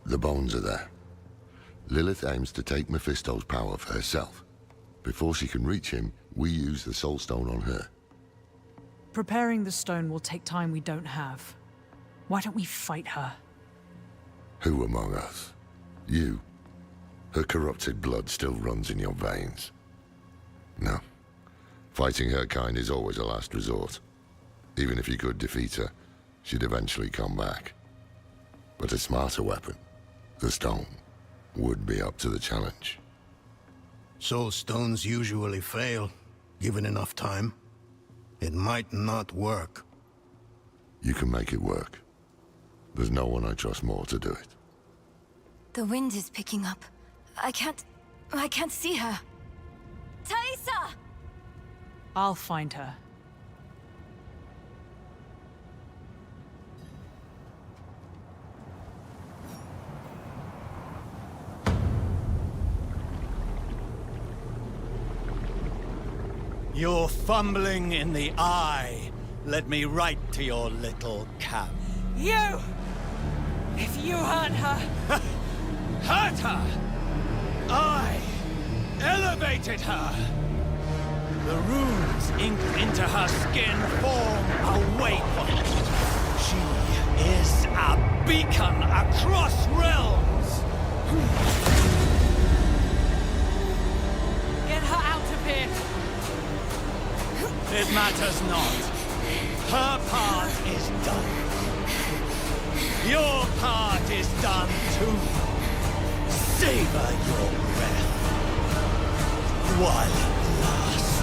The bones are there. Lilith aims to take Mephisto's power for herself. Before she can reach him, we use the Soul Stone on her. Preparing the stone will take time we don't have. Why don't we fight her? Who among us? You. Her corrupted blood still runs in your veins. No. Fighting her kind is always a last resort. Even if you could defeat her, she'd eventually come back. But a smarter weapon, the stone, would be up to the challenge. Soul stones usually fail, given enough time. It might not work. You can make it work. There's no one I trust more to do it. The wind is picking up. I can't see her. Thaisa! I'll find her. Your fumbling in the eye led me right to your little camp. You! If you hurt her... hurt her. I elevated her. The runes inked into her skin form a waypoint. She is a beacon across realms. Get her out of here! It matters not. Her part is done. Your part is done too. Savor your breath while it lasts.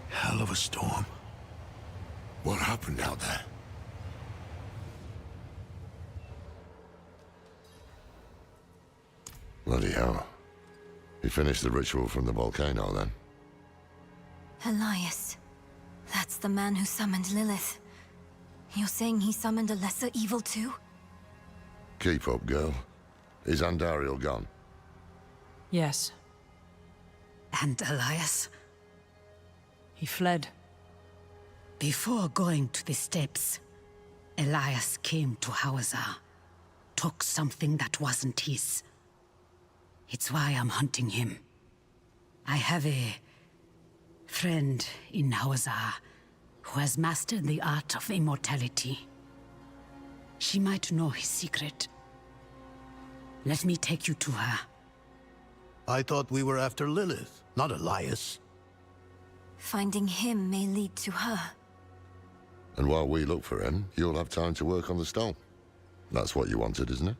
Hell of a storm. What happened out there? Bloody hell. You finished the ritual from the volcano, then? Elias. That's the man who summoned Lilith. You're saying he summoned a lesser evil too? Keep up, girl. Is Andariel gone? Yes. And Elias? He fled. Before going to the steps, Elias came to Hawazar, took something that wasn't his. It's why I'm hunting him. I have a friend in Hawazar who has mastered the art of immortality. She might know his secret. Let me take you to her. I thought we were after Lilith, not Elias. Finding him may lead to her. And while we look for him, you'll have time to work on the stone. That's what you wanted, isn't it?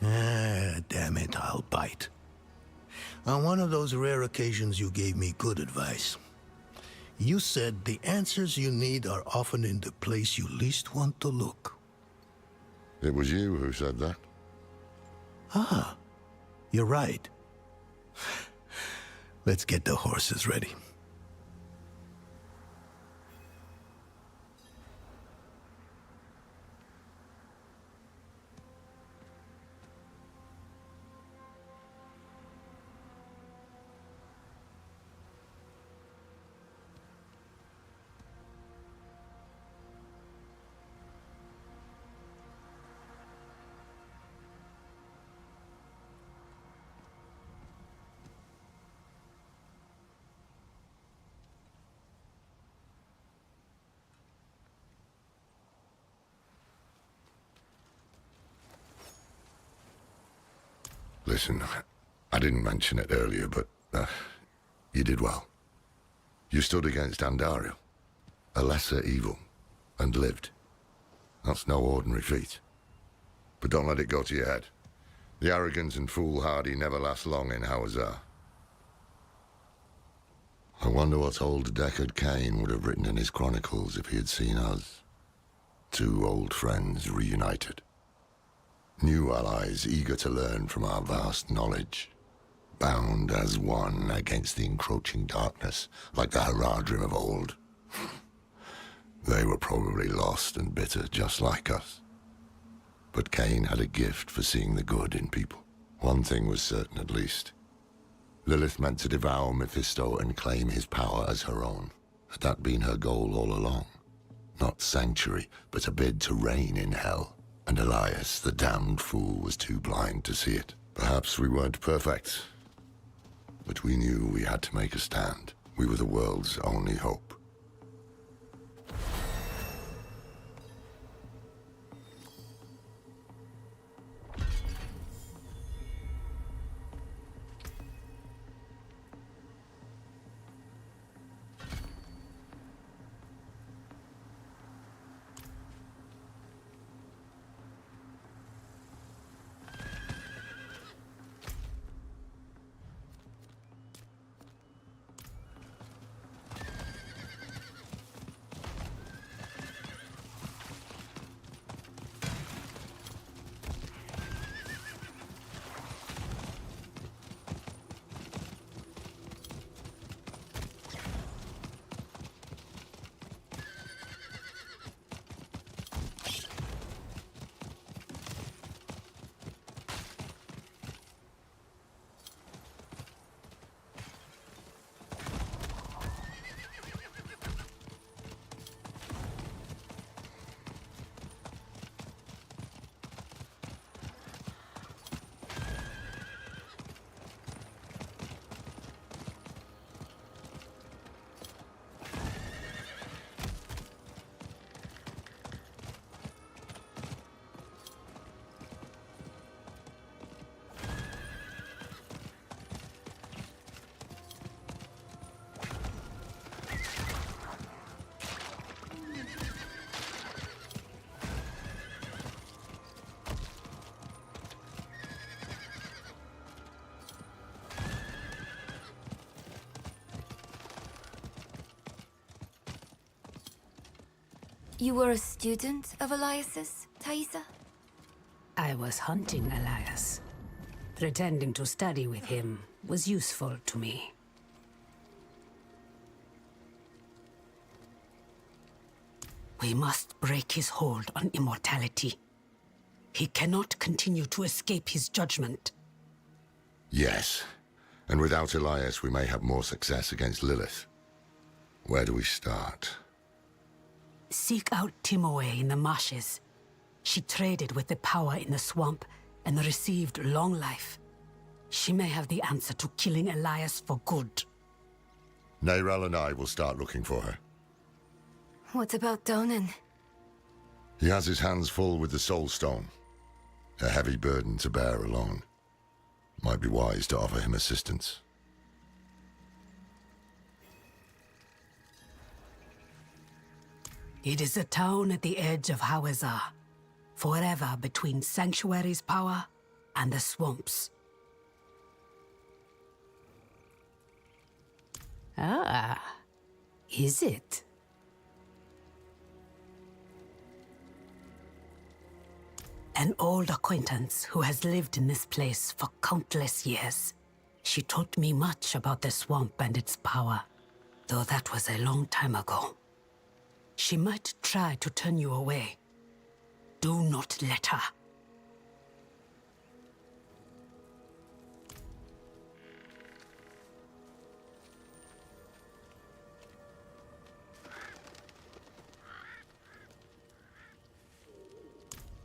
Ah, damn it, I'll bite. On one of those rare occasions you gave me good advice. You said the answers you need are often in the place you least want to look. It was you who said that. Ah, you're right. Let's get the horses ready. Listen, I didn't mention it earlier, but you did well. You stood against Andariel, a lesser evil, and lived. That's no ordinary feat. But don't let it go to your head. The arrogance and foolhardy never last long in Hawazar. I wonder what old Deckard Cain would have written in his chronicles if he had seen us. Two old friends reunited. New allies eager to learn from our vast knowledge. Bound as one against the encroaching darkness, like the Haradrim of old. They were probably lost and bitter, just like us. But Cain had a gift for seeing the good in people. One thing was certain, at least. Lilith meant to devour Mephisto and claim his power as her own. Had that been her goal all along? Not sanctuary, but a bid to reign in hell. And Elias, the damned fool, was too blind to see it. Perhaps we weren't perfect, but we knew we had to make a stand. We were the world's only hope. You were a student of Elias's, Thaisa? I was hunting Elias. Pretending to study with him was useful to me. We must break his hold on immortality. He cannot continue to escape his judgment. Yes, and without Elias we may have more success against Lilith. Where do we start? Seek out Timoe in the marshes. She traded with the power in the swamp and received long life. She may have the answer to killing Elias for good. Neyrel and I will start looking for her. What about Donan? He has his hands full with the Soul Stone. A heavy burden to bear alone. Might be wise to offer him assistance. It is a town at the edge of Hawazar, forever between Sanctuary's power and the swamps. Ah, is it? An old acquaintance who has lived in this place for countless years. She taught me much about the swamp and its power, though that was a long time ago. She might try to turn you away. Do not let her.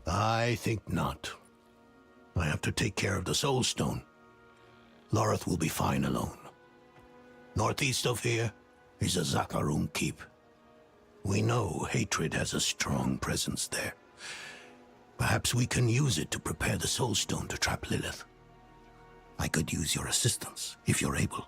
I think not. I have to take care of the Soul Stone. Lorith will be fine alone. Northeast of here is a Zakarum keep. We know hatred has a strong presence there. Perhaps we can use it to prepare the Soul Stone to trap Lilith. I could use your assistance, if you're able.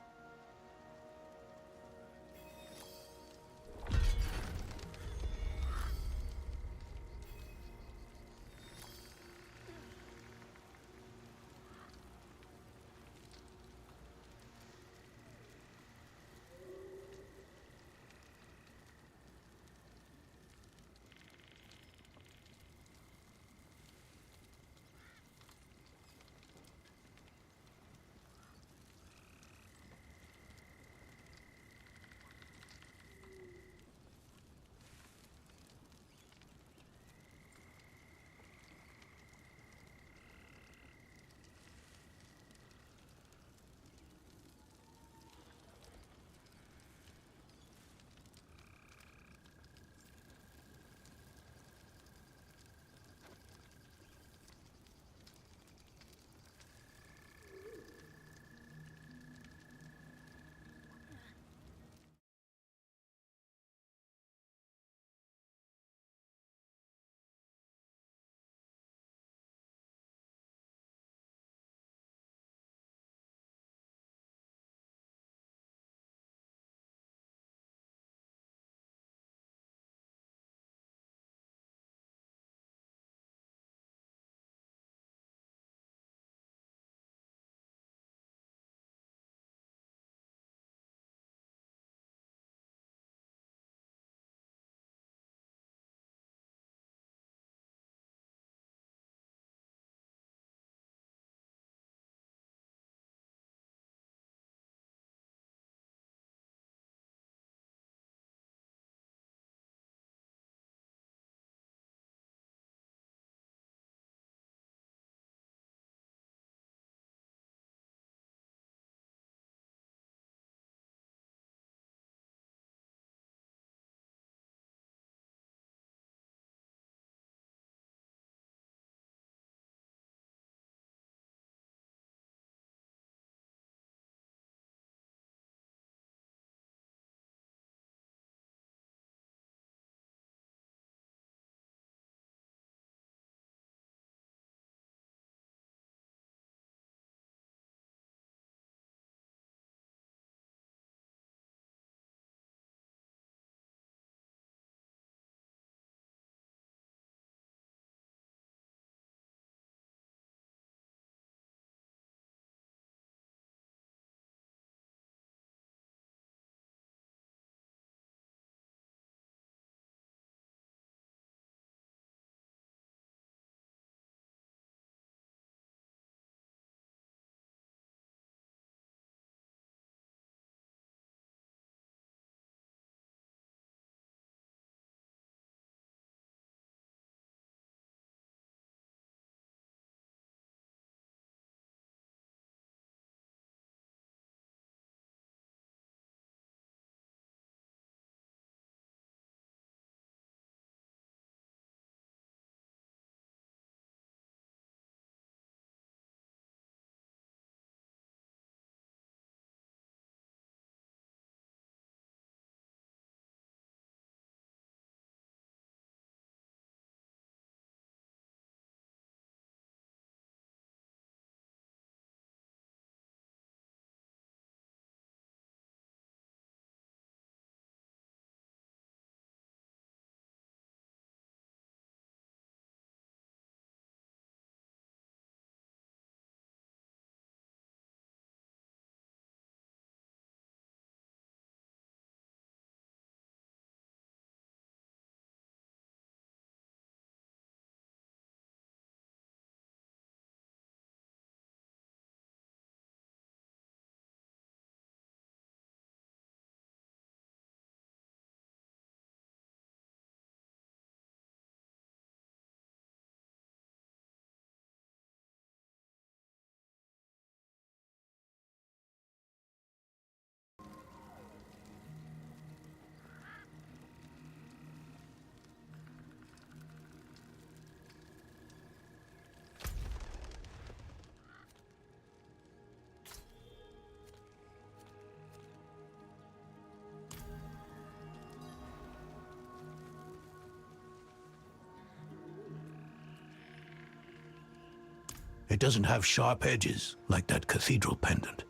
It doesn't have sharp edges like that cathedral pendant.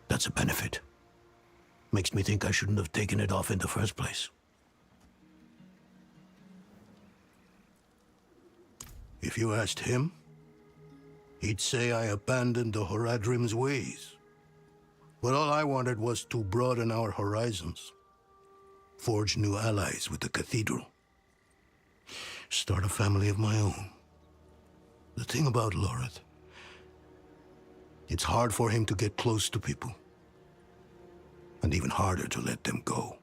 That's a benefit. Makes me think I shouldn't have taken it off in the first place. If you asked him, he'd say I abandoned the Horadrim's ways. But all I wanted was to broaden our horizons. Forge new allies with the cathedral. Start a family of my own. The thing about Loreth, it's hard for him to get close to people. And even harder to let them go.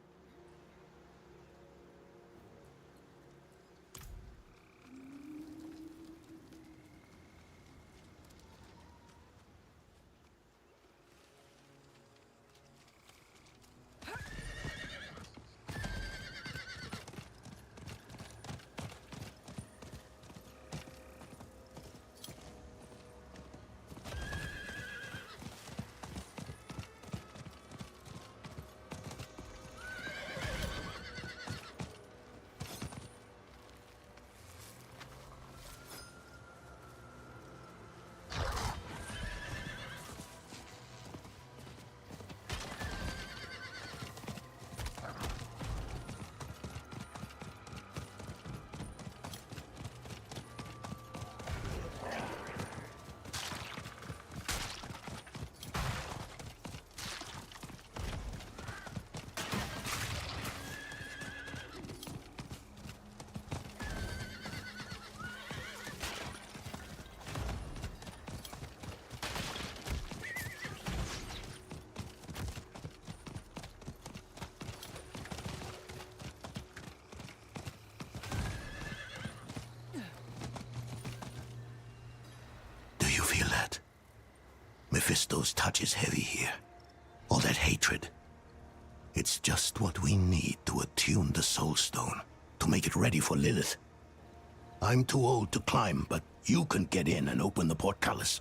Mephisto's touch is heavy here. All that hatred. It's just what we need to attune the Soul Stone, to make it ready for Lilith. I'm too old to climb, but you can get in and open the portcullis.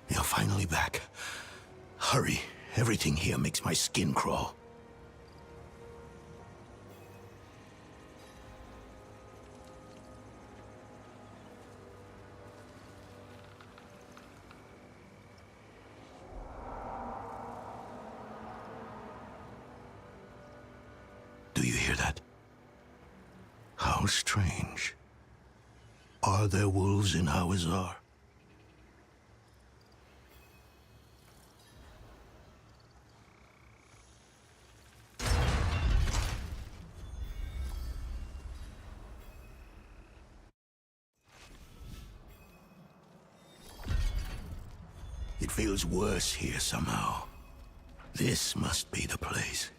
You're finally back. Hurry. Everything here makes my skin crawl. you hear that? How strange. Are there wolves in Hawazar? It feels worse here somehow. This must be the place.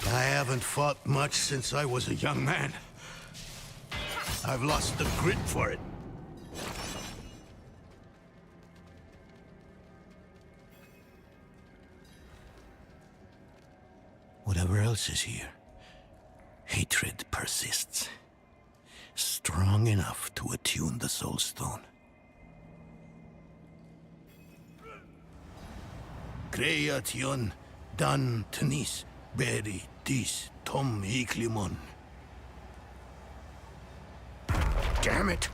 I haven't fought much since I was a young man. I've lost the grit for it. Whatever else is here, hatred persists. Strong enough to attune the Soul Stone. Creation dan tenis beri dis tom iklimon. Damn it!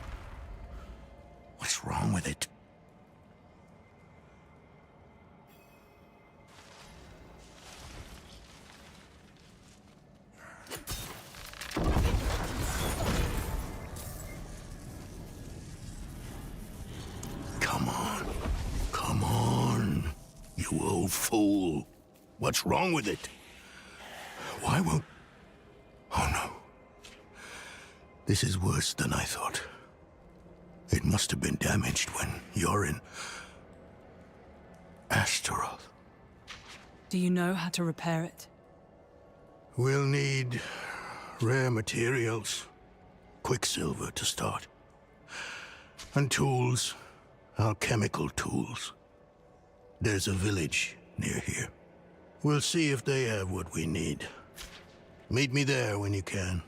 What's wrong with it? Come on, you old fool. What's wrong with it? Why won't... Oh no. This is worse than I thought. It must have been damaged when you're in... Astaroth. Do you know how to repair it? We'll need rare materials. Quicksilver to start. And tools. Alchemical tools. There's a village near here. We'll see if they have what we need. Meet me there when you can.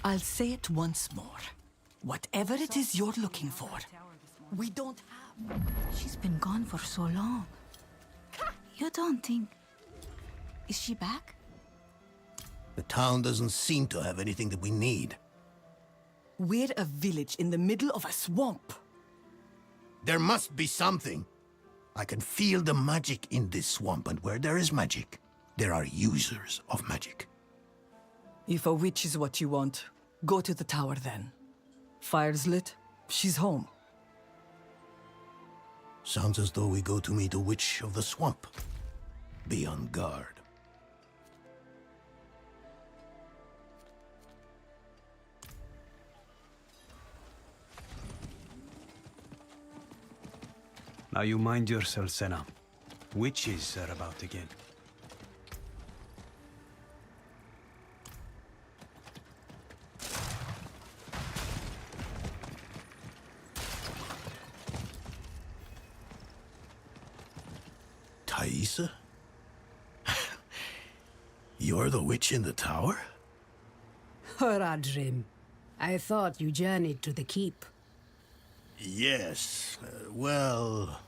I'll say it once more. Whatever it is you're looking for, we don't have. She's been gone for so long. You don't think... Is she back? The town doesn't seem to have anything that we need. We're a village in the middle of a swamp. There must be something. I can feel the magic in this swamp, and where there is magic, there are users of magic. If a witch is what you want, go to the tower then. Fire's lit, she's home. Sounds as though we go to meet a witch of the swamp. Be on guard. Now you mind yourself, Senna. Witches are about again. Lisa? You're the witch in the tower? Horadrim, I thought you journeyed to the keep. Yes, well...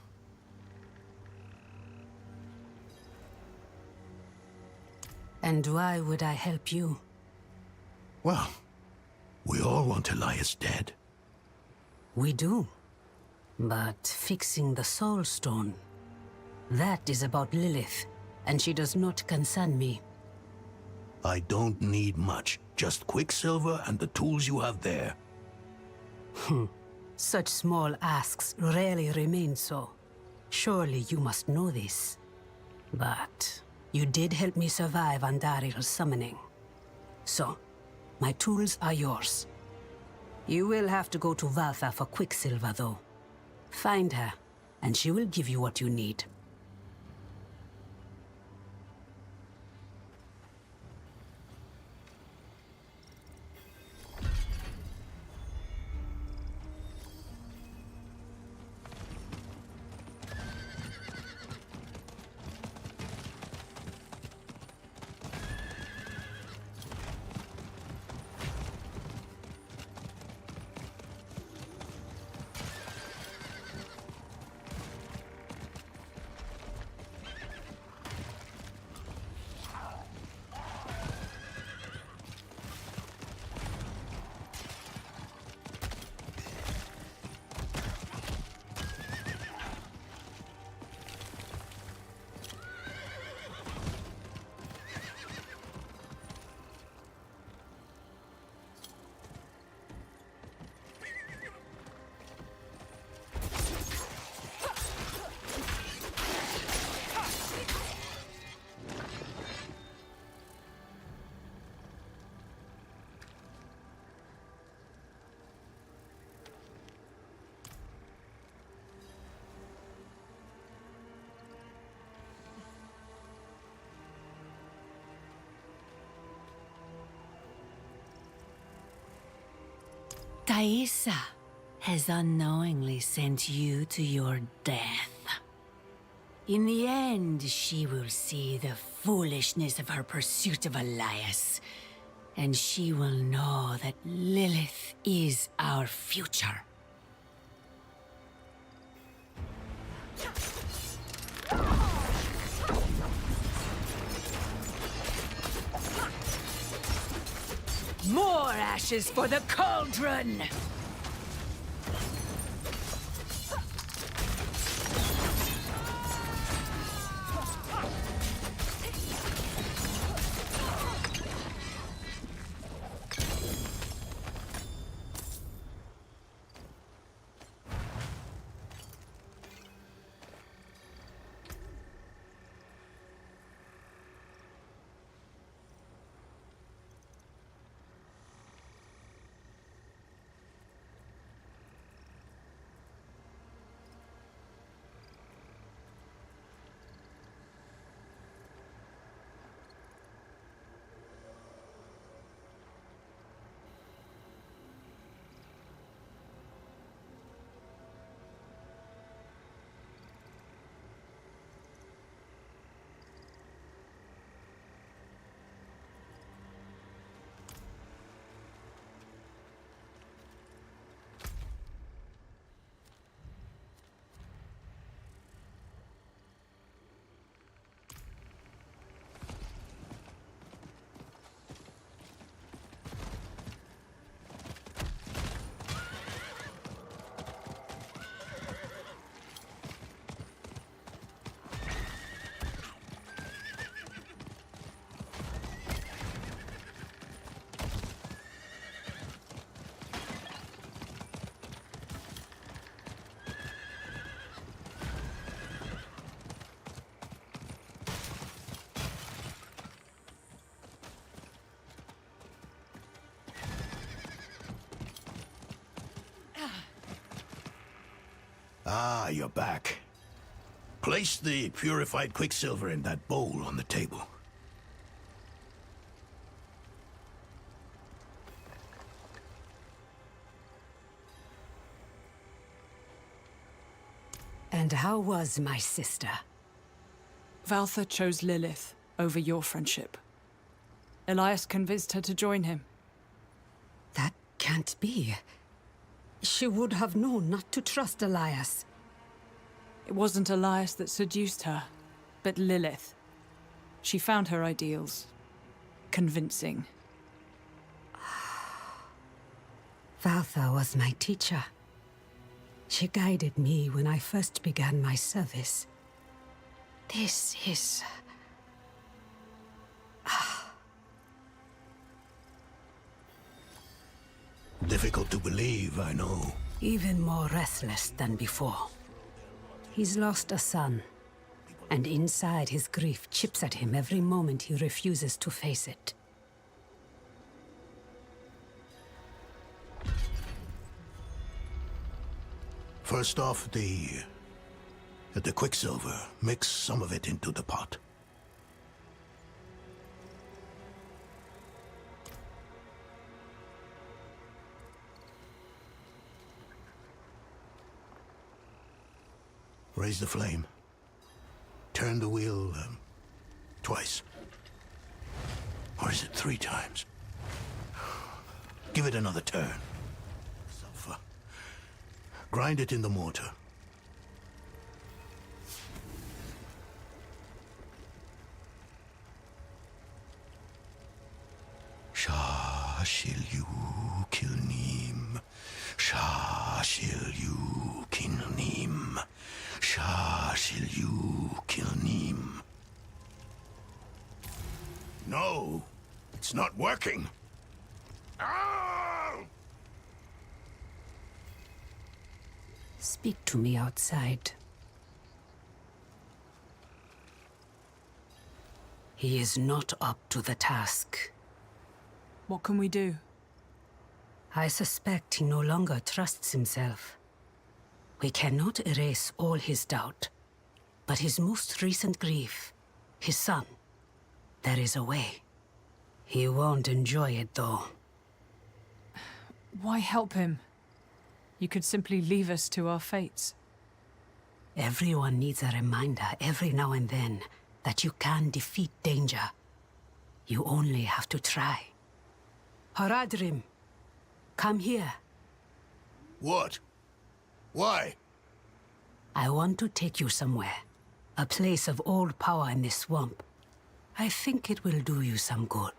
And why would I help you? Well, we all want Elias dead. We do. But fixing the Soul Stone, that is about Lilith, and she does not concern me. I don't need much. Just Quicksilver and the tools you have there. Such small asks rarely remain so. Surely you must know this. But you did help me survive Andaril's summoning. So, my tools are yours. You will have to go to Valtha for Quicksilver, though. Find her, and she will give you what you need. Thaisa has unknowingly sent you to your death. In the end, she will see the foolishness of her pursuit of Elias, and she will know that Lilith is our future. More ashes for the cauldron! Ah, you're back. Place the purified Quicksilver in that bowl on the table. And how was my sister? Valther chose Lilith over your friendship. Elias convinced her to join him. That can't be. She would have known not to trust Elias. It wasn't Elias that seduced her, but Lilith. She found her ideals convincing. Valther was my teacher. She guided me when I first began my service. This is... Difficult to believe, I know. Even more restless than before. He's lost a son, and inside his grief chips at him every moment he refuses to face it. First off, the quicksilver. Mix some of it into the pot. Raise the flame. Turn the wheel twice. Or is it 3 times? Give it another turn. Sulfur. Grind it in the mortar. Shah shil you kilnim. Shah shil you kilnim. Shah shil you kilnim. No, it's not working. Ow! Speak to me outside. He is not up to the task. What can we do? I suspect he no longer trusts himself. We cannot erase all his doubt, but his most recent grief, his son, there is a way. He won't enjoy it, though. Why help him? You could simply leave us to our fates. Everyone needs a reminder every now and then that you can defeat danger. You only have to try. Haradrim, come here. What? Why? I want to take you somewhere. A place of old power in this swamp. I think it will do you some good.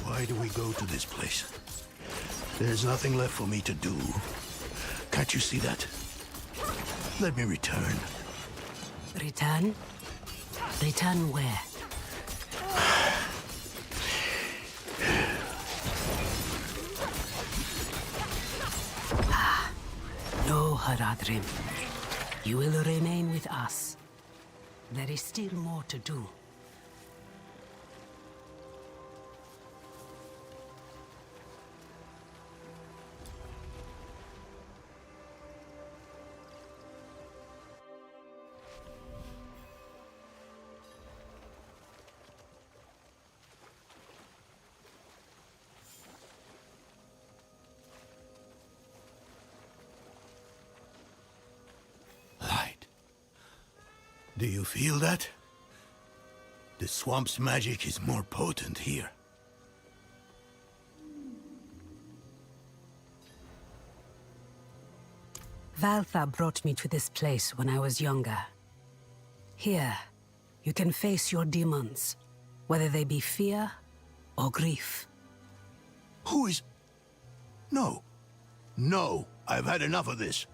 Why do we go to this place? There's nothing left for me to do. Can't you see that? Let me return. Return? Return where? No, Haradrim. You will remain with us. There is still more to do. Do you feel that? The swamp's magic is more potent here. Valtha brought me to this place when I was younger. Here, you can face your demons, whether they be fear or grief. Who is... No. No, I've had enough of this.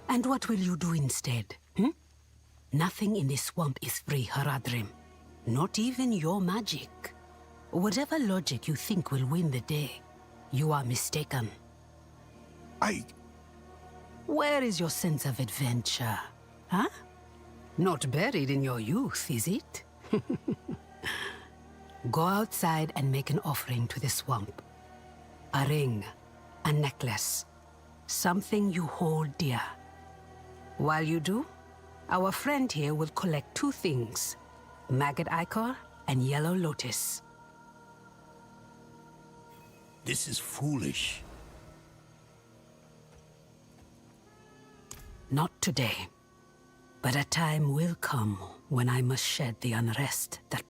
And what will you do instead, Nothing in this swamp is free, Haradrim. Not even your magic. Whatever logic you think will win the day, you are mistaken. Where is your sense of adventure, huh? Not buried in your youth, is it? Go outside and make an offering to the swamp. A ring, a necklace, something you hold dear. While you do, our friend here will collect 2 things, maggot ichor and yellow lotus. This is foolish. Not today, but a time will come when I must shed the unrest that